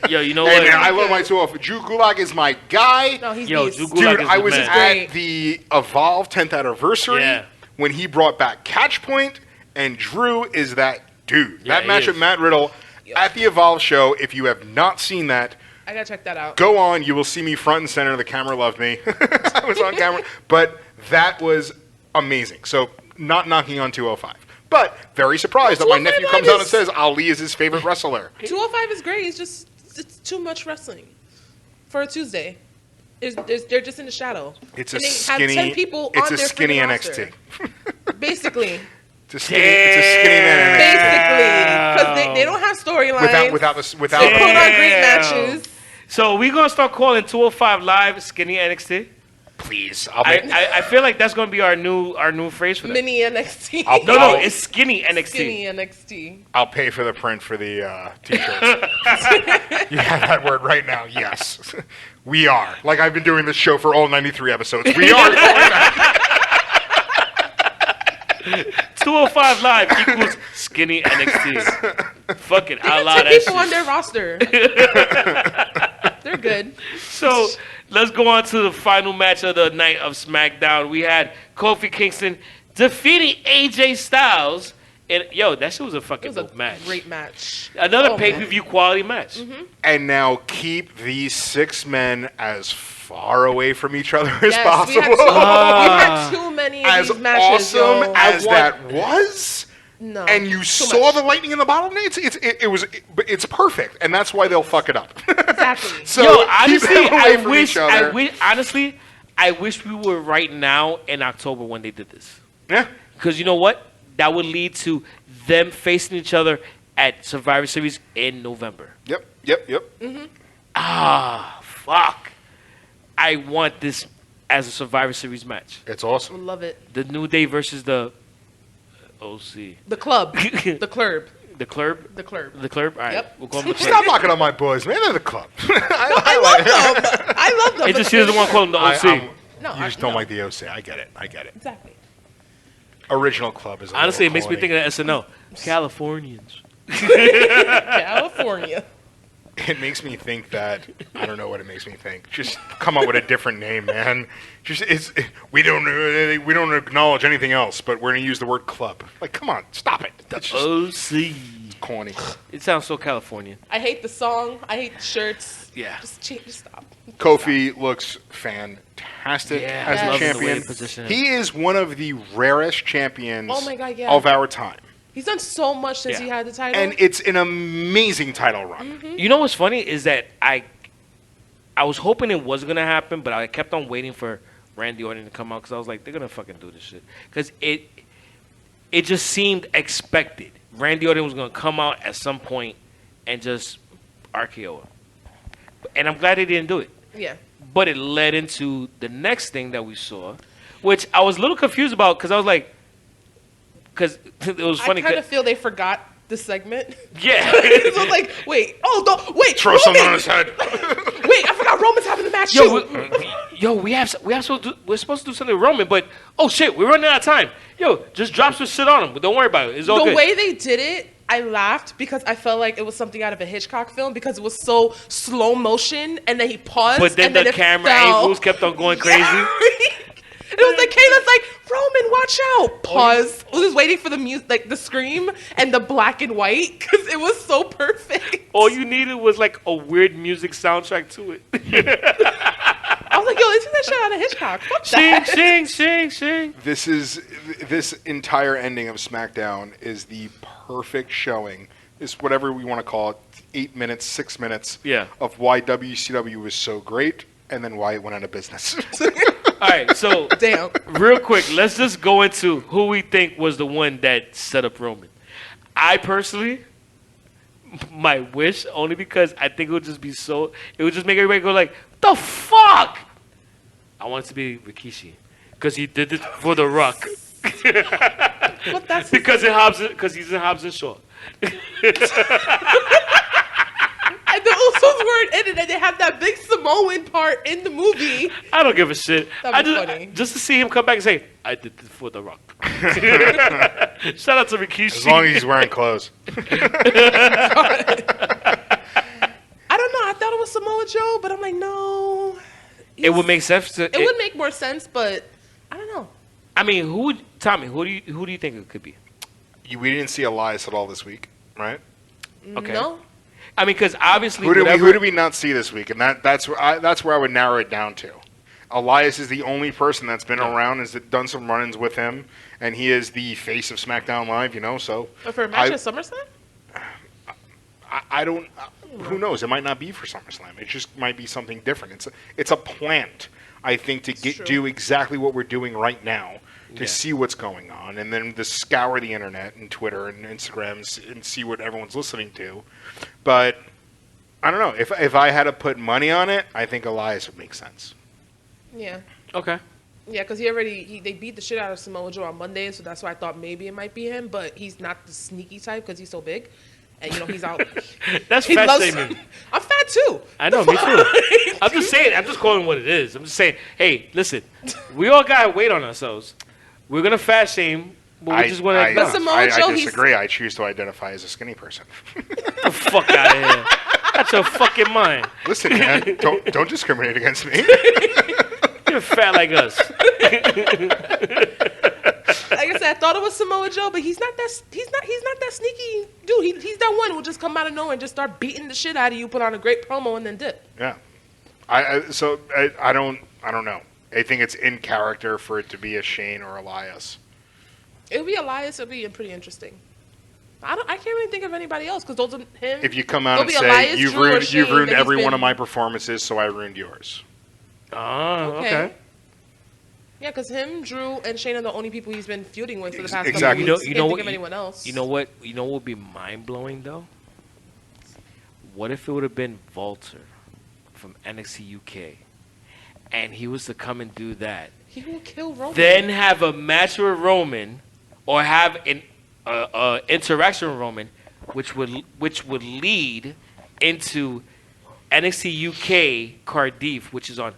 Yo, you know Hey what? man, I love my 205. Drew Gulak is my guy. No, he's Yo, beast. Drew Dude, Gulak is I the was man. at the Evolve 10th anniversary when he brought back Catchpoint, and Drew is that dude. Yeah, that match he with Matt Riddle at the Evolve show, if you have not seen that, I gotta check that out. go on. You will see me front and center. The camera loved me. I was on camera. But that was amazing. So not knocking on 205. But very surprised that my nephew comes out and says Ali is his favorite wrestler. 205 is great. It's too much wrestling for a Tuesday. They're just in the shadow. It's and a they skinny. have 10 people It's on a their skinny freaking NXT. roster. Basically. It's a skinny man NXT. Because they don't have storylines. Without they put on great matches. So we're gonna start calling 205 Live Skinny NXT. Please, I feel like that's gonna be our new phrase for that. Mini NXT. No, it's Skinny NXT. Skinny NXT. I'll pay for the print for the t-shirts. You have that word right now. Yes, we are. Like I've been doing this show for all 93 episodes. We are. 205 Live equals Skinny NXT. Fuck it, I'll allow 10 that people on shit. their roster. They're good. So let's go on to the final match of the night of SmackDown. We had Kofi Kingston defeating AJ Styles. And yo, that shit was a fucking dope match. Great match. Another pay-per-view quality match. Mm-hmm. And now keep these 6 men as far away from each other as possible. We had too many of as these matches. awesome as that was. No, and you saw the lightning in the bottle. It's perfect, and that's why they'll fuck it up. Exactly. So yo, honestly, keep them away from each other. I wish we were right now in October when they did this. Yeah. Because you know what? That would lead to them facing each other at Survivor Series in November. Yep. Mm-hmm. Fuck. I want this as a Survivor Series match. It's awesome. I love it. The New Day versus the OC. The club. The club. The Club? The club. The Club? All right. Yep. We'll call them the Club. Stop knocking on my boys, man. They're the club. I love them. I love them. It's just she doesn't want to call them the OC. You just don't like the OC. I get it. Exactly. Original club is Honestly, it makes me corny. think of SNL. Californians. California. It makes me think that I don't know what it makes me think. Just come up with a different name, man. We don't acknowledge anything else, but we're gonna use the word club. Like, come on, stop it. That's just OC. corny. It sounds so Californian. I hate the song. I hate the shirts. Yeah. Just stop. Kofi looks fantastic Yeah, as I a love the way champion. he positioned He is one of the rarest champions Oh my God, yeah. of our time, He's done so much since Yeah. he had the title. and it's an amazing title run. You know what's funny is that I was hoping it was gonna happen, but I kept on waiting for Randy Orton to come out because I was like, they're gonna fucking do this shit because it just seemed expected. Randy Orton was gonna come out at some point and just RKO him, and I'm glad they didn't do it. yeah. But it led into the next thing that we saw, which I was a little confused about because I was like, because it was funny. I kind of feel they forgot the segment. Yeah. So it's like, wait, wait. Throw Roman! something on his head. Wait, I forgot Roman's having the match Yo, too. we're supposed to do something with Roman, but oh shit, we're running out of time. Yo, just drop some shit on him. But don't worry about it. It's all The good. way they did it, I laughed because I felt like it was something out of a Hitchcock film because it was so slow motion and then he paused. But then and then the it camera fell. angles kept on going crazy. It was like Kayla's like, Roman, watch out. Pause. I was just waiting for the music, like the scream and the black and white because it was so perfect. All you needed was like a weird music soundtrack to it. I was like, yo, isn't that shit out of Hitchcock? Fuck Sing, that. sing, sing, sing. This entire ending of SmackDown is the perfect showing. Is whatever we want to call it, 8 minutes, 6 minutes Yeah. of why WCW was so great and then why it went out of business. All right, so Damn. real quick, let's just go into who we think was the one that set up Roman. I personally, my wish, only because I think it would just be so, it would just make everybody go like, the fuck? I want it to be Rikishi because he did it for The Rock. But that's Because he's in Hobbs and Shaw. and the Usos weren't in it, and they have that big Samoan part in the movie. I don't give a shit. That'd be funny. Just to see him come back and say, I did this for The Rock. Shout out to Rikishi. As long as he's wearing clothes. I don't know. I thought it was Samoa Joe, but I'm like, no. It would make sense to. It would make more sense, but I don't know. I mean, Tommy? Who do you think it could be? We didn't see Elias at all this week, right? Okay. No. I mean, because obviously, Who did we not see this week? And that's where I would narrow it down to. Elias is the only person that's been around, has done some run-ins with him, and he is the face of SmackDown Live, you know. So But for a match at SummerSlam? I don't. Who knows? It might not be for SummerSlam. It just might be something different. It's a plant, I think, to true. do exactly what we're doing right now to Yeah. see what's going on, and then to scour the internet and Twitter and Instagram and see what everyone's listening to. But I don't know. If I had to put money on it, I think Elias would make sense. Yeah. Okay. Yeah, because they beat the shit out of Samoa Joe on Monday, so that's why I thought maybe it might be him, but he's not the sneaky type because he's so big. And, he's out. That's He fat loves- shaming. I'm fat, too. I know, me too. I'm just saying. I'm just calling what it is. I'm just saying. Hey, listen, we all got weight on ourselves. We're gonna fat shame, but we just want to. But Samoa I Joe, he's- disagree. I choose to identify as a skinny person. Get the fuck out of here. That's your fucking mind. Listen, man, don't discriminate against me. You're fat like us. Like I said, I thought it was Samoa Joe, but he's not that sneaky dude. He's that one who'll just come out of nowhere and just start beating the shit out of you, put on a great promo, and then dip. Yeah. I don't know. I think it's in character for it to be a Shane or Elias. It would be Elias. It would be pretty interesting. I can't really think of anybody else because those are him. If you come out and It'll be say Elias, you've Drew, or ruined Shane, that every he's one of been- my performances, so I ruined yours. Oh, okay. Yeah, because him, Drew, and Shane are the only people he's been feuding with for the past Exactly. couple weeks. You Can't know think what? of anyone else. You know what? You know what would be mind blowing though? What if it would have been Walter from NXT UK, and he was to come and do that? He will kill Roman. Then have a match with Roman, or have an interaction with Roman, which would lead into NXT UK Cardiff, which is on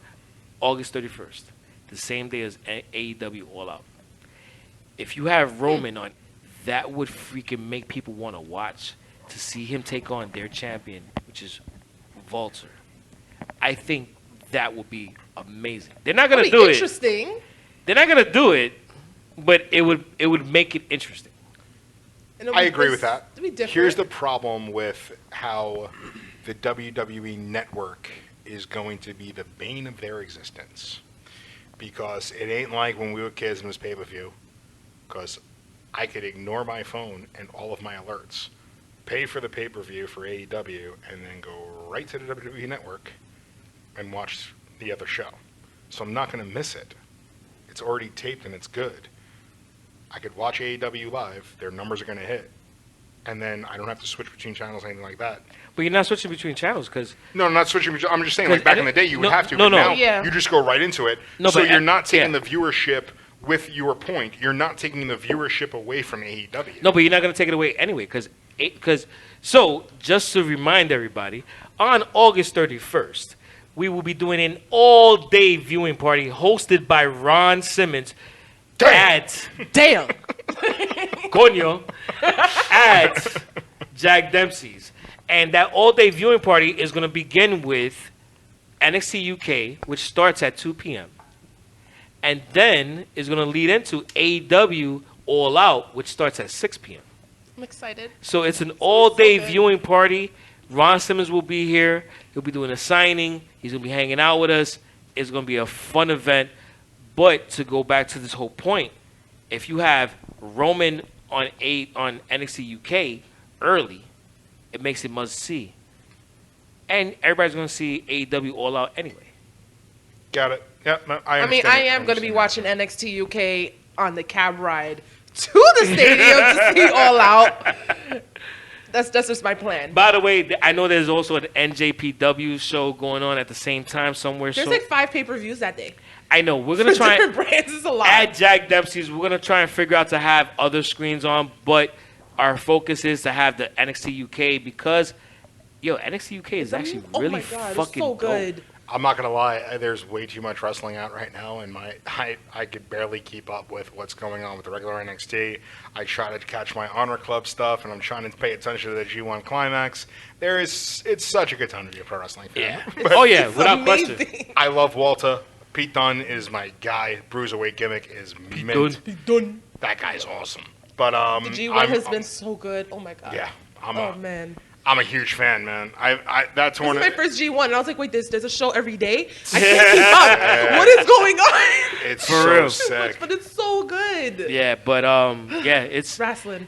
August 31st, the same day as AEW All Out. if you have Roman on, that would freaking make people want to watch to see him take on their champion, which is Walter. I think that would be amazing. They're not gonna do it. Interesting. They're not gonna do it, but it would make it interesting. I agree with that. It'll be different. Here's the problem with how the WWE network is going to be the bane of their existence. Because it ain't like when we were kids and it was pay-per-view. Because I could ignore my phone and all of my alerts, pay for the pay-per-view for AEW, and then go right to the WWE network and watch the other show. So I'm not going to miss it. It's already taped and it's good. I could watch AEW live. Their numbers are going to hit. And then I don't have to switch between channels or anything like that. But you're not switching between channels because No, I'm not switching. I'm just saying, like back in the day, you would No, have to. no, but no. now Yeah. you just go right into it. No, so but you're not taking yeah. the viewership with your point. You're not taking the viewership away from AEW. no, but you're not going to take it away anyway because so just to remind everybody, on August 31st, we will be doing an all-day viewing party hosted by Ron Simmons at Damn. Coño at Jack Dempsey's. And that all-day viewing party is going to begin with NXT UK, which starts at 2 p.m. And then is going to lead into AEW All Out, which starts at 6 p.m. I'm excited. So it's an all-day good. viewing party. Ron Simmons will be here. He'll be doing a signing. He's going to be hanging out with us. It's going to be a fun event. But to go back to this whole point, if you have Roman on NXT UK early, it makes it must-see. And everybody's going to see AEW All Out anyway. Got it. Yeah, no, I I mean, understand I it. am going to be understand watching NXT UK on the cab ride to the stadium to see All Out. That's just my plan. By the way, I know there's also an NJPW show going on at the same time somewhere. There's so like 5 pay-per-views that day. I know. We're going to try Different brands is a lot. at Jack Dempsey's. We're going to try and figure out to have other screens on, but our focus is to have the NXT UK because, NXT UK is actually oh really my God, fucking it's so good. dope. I'm not gonna lie. There's way too much wrestling out right now, and I could barely keep up with what's going on with the regular NXT. I try to catch my Honor Club stuff, and I'm trying to pay attention to the G1 Climax. It's such a good time to be a pro wrestling fan. Yeah. Oh, yeah, without Amazing. question. I love Walter. Pete Dunne is my guy. Bruiserweight gimmick is mint. Dunne. That guy's awesome. But The G1 has been so good. Oh my God. Yeah, man. I'm a huge fan, man. That This is tournament. my first G1, and I was like, wait, there's a show every day? I can't keep up. What is going on? It's For so real. sick. But it's so good. Yeah, but it's Wrestling.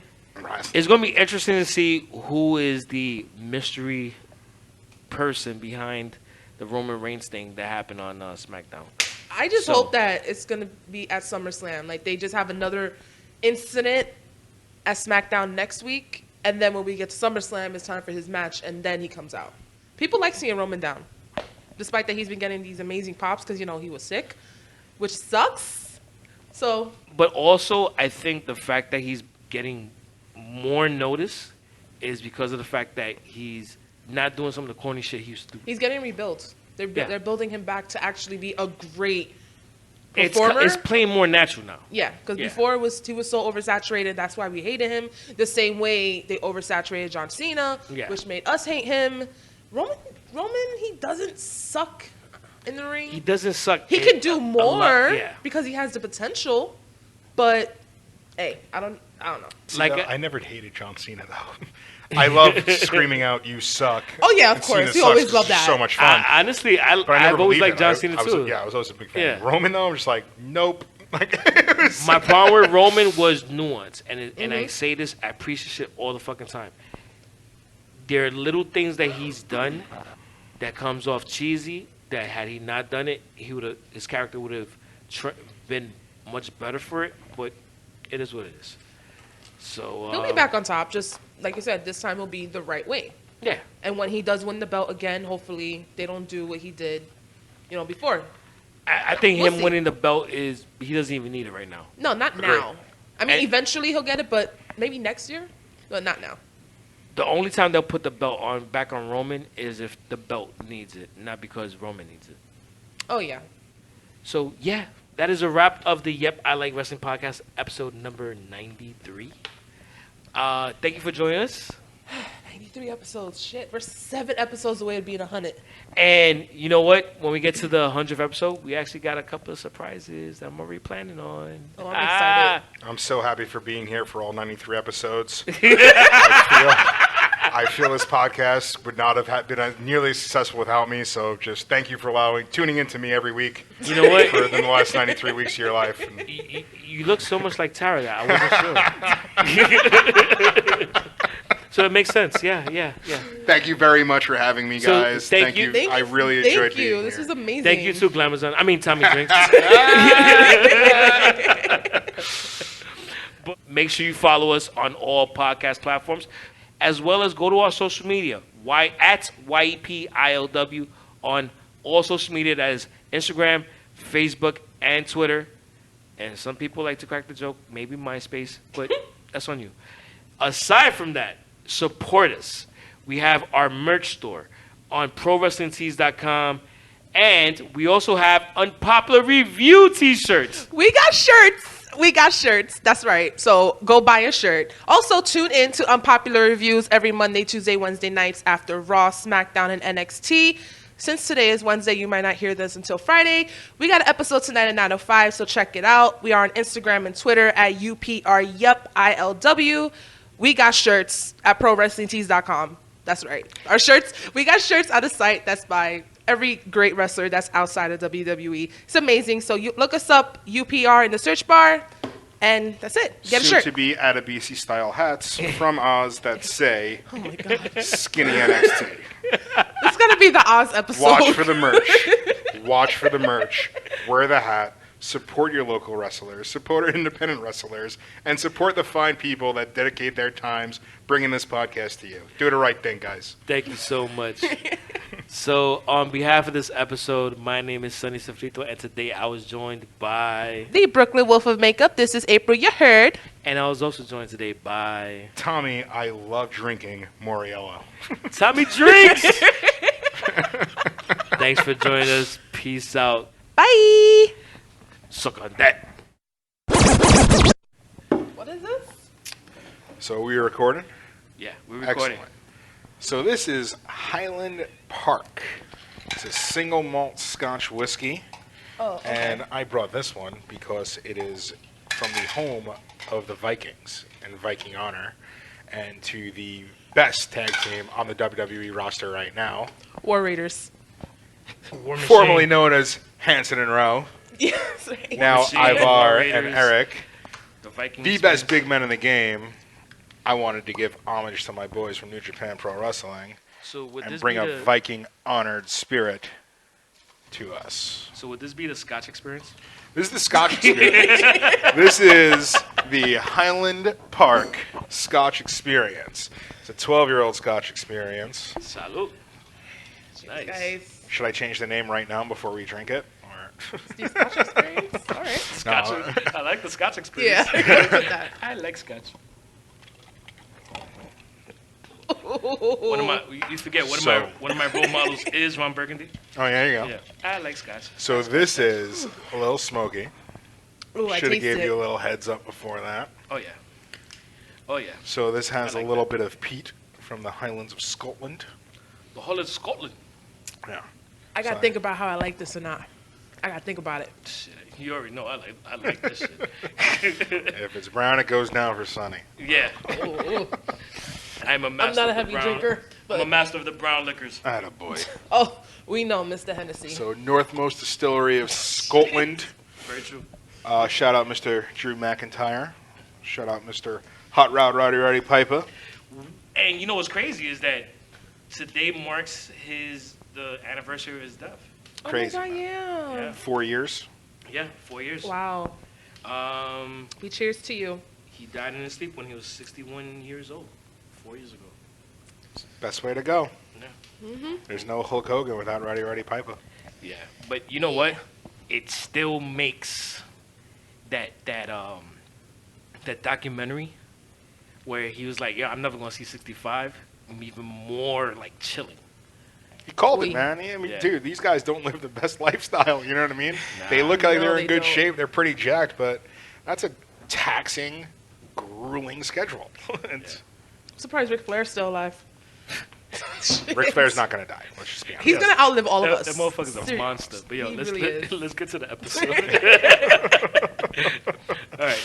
it's going to be interesting to see who is the mystery person behind the Roman Reigns thing that happened on SmackDown. I just So- hope that it's going to be at SummerSlam. Like, they just have another incident at SmackDown next week, and then when we get to SummerSlam, it's time for his match, and then he comes out. People like seeing Roman down, despite that he's been getting these amazing pops because, he was sick, which sucks. So, But also, I think the fact that he's getting more notice is because of the fact that he's not doing some of the corny shit he used to do. he's getting rebuilt. They're Yeah. building him back to actually be a great It's performer. it's playing more natural now. Yeah, because Yeah. before he was so oversaturated. That's why we hated him. The same way they oversaturated John Cena, Yeah. which made us hate him. Roman, he doesn't suck in the ring. He doesn't suck. He could do a more lot, yeah. because he has the potential. But hey, I don't know. Like I never hated John Cena though. I love screaming out, "You suck!" Oh, yeah, of And course. Cena We sucks always 'cause love it's just that. So much fun. Honestly, But I never I've always believed liked it. John Cena I was, too. yeah, I was always a big fan. Yeah. Roman though, I'm just like, nope. Like, it was My so- problem with Roman was nuance, and Mm-hmm. I say this, I preach this shit all the fucking time. There are little things that he's done that comes off cheesy. That had he not done it, his character would have been much better for it. But it is what it is. So He'll be back on top. Just like you said, this time will be the right way. Yeah, And when he does win the belt again, hopefully they don't do what he did, before. I think We'll him see. winning the belt he doesn't even need it right now. No, not Agreed. now. I mean, And- eventually he'll get it, but maybe next year. But not now. The only time they'll put the belt back on Roman is if the belt needs it, not because Roman needs it. Oh yeah. So yeah, that is a wrap of the Yep, I Like Wrestling podcast, episode number 93. Thank you for joining us. 93 episodes. Shit, we're 7 episodes away to being 100. And you know what? When we get to the 100th episode, we actually got a couple of surprises that I'm already planning on. Oh, I'm excited. I'm so happy for being here for all 93 episodes. I feel this podcast would not have been nearly as successful without me. So just thank you for tuning into me every week. You know what? For the last 93 weeks of your life. And You look so much like Tara that I wasn't sure. So it makes sense. Yeah. thank you very much for having me, So, guys. thank you. I really enjoyed being here. This was amazing. Thank you too, Glamazon. I mean, Tommy Drinks. But make sure you follow us on all podcast platforms, as well as go to our social media, at YEPILW on all social media. That is Instagram, Facebook, and Twitter. And some people like to crack the joke, maybe MySpace, but that's on you. Aside from that, support us. We have our merch store on ProWrestlingTees.com, and we also have unpopular review T-shirts. We got shirts. That's right. So go buy a shirt. Also tune in to Unpopular Reviews every Monday, Tuesday, Wednesday nights after Raw, SmackDown, and NXT. Since today is Wednesday, you might not hear this until Friday. We got an episode tonight at 9:05, so check it out. We are on Instagram and Twitter at UPRYEPILW. We got shirts at ProWrestlingTees.com. That's right. We got shirts on the site that's by every great wrestler that's outside of WWE. It's amazing. So you look us up, UPR, in the search bar, and that's it. Get a Soon shirt. to be Adabisi style hats from Oz that say Oh my God. Skinny NXT. It's going to be the Oz episode. Watch for the merch. Wear the hat. Support your local wrestlers. Support our independent wrestlers. And support the fine people that dedicate their times bringing this podcast to you. Do the right thing, guys. Thank you so much. So, on behalf of this episode, my name is Sonny Sofrito, and today I was joined by... The Brooklyn Wolf of Makeup. This is April, you heard. And I was also joined today by... Tommy, I love drinking Moriello. Tommy Drinks! Thanks for joining us. Peace out. Bye. Suck on that. What is this? So we are recording? Yeah, we're recording. Excellent. So this is Highland Park. It's a single malt Scotch whiskey. Oh, okay. And I brought this one because it is from the home of the Vikings and Viking honor, and to the best tag team on the WWE roster right now, War Raiders. War Machine. formerly known as Hanson and Rowe, Yes. Right. now Machine, War Ivar Raiders, and Eric, the Vikings. the best big men in the game. I wanted to give homage to my boys from New Japan Pro Wrestling So would and this bring be a Viking honored spirit to us. So would this be the Scotch experience? This is the Scotch experience. This is the Highland Park Scotch experience. It's a 12-year-old Scotch experience. Salud. It's nice. Guys. Should I change the name right now before we drink it? Or Steve Scotch experience. All right. Scotch. No. I like the Scotch experience. Yeah. Go with that. I like Scotch. One of my, you forget one of my role models is Ron Burgundy. Oh, yeah, there you go. Yeah, I like Scotch. So this is a little smoky. Ooh, I Should have taste gave it. you a little heads up before that. Oh yeah. Oh yeah. So this has I like a little bit of peat from the Highlands of Scotland. The whole of Scotland. Yeah. I gotta think about how I like this or not. I gotta think about it. Shit, you already know I like this shit. If it's brown, it goes down for Sonny. Yeah. Ooh. I'm a I'm master. not a of the heavy brown, drinker, I'm but a master of the brown liquors. Attaboy. oh, we know Mr. Hennessy. So Northmost Distillery of Scotland. Very true. Shout out Mr. Drew McIntyre. Shout out Mr. Hot Rod Roddy Piper. And you know what's crazy is that today marks the anniversary of his death. Crazy. Oh my God, yeah. Yeah. 4 years. Yeah, 4 years. Wow. He Cheers to you. died in his sleep when he was 61 years old, 4 years ago. Best way to go. Yeah. There's no Hulk Hogan without Roddy Piper. Yeah, but you know what? It still makes that documentary where he was like, "Yeah, I'm never gonna see 65," even more like chilling. He called it, Oy. man. I mean, Yeah. dude, these guys don't live the best lifestyle. You know what I mean? They look like No, they're they in good don't. shape. They're pretty jacked, but that's a taxing, grueling schedule. I'm surprised Ric Flair's still alive. Ric Flair's not going to die. Let's just be honest. He's gonna outlive all of That, us. that motherfucker's a Seriously. monster. But yo, He let's really is. let's get to the episode. All right.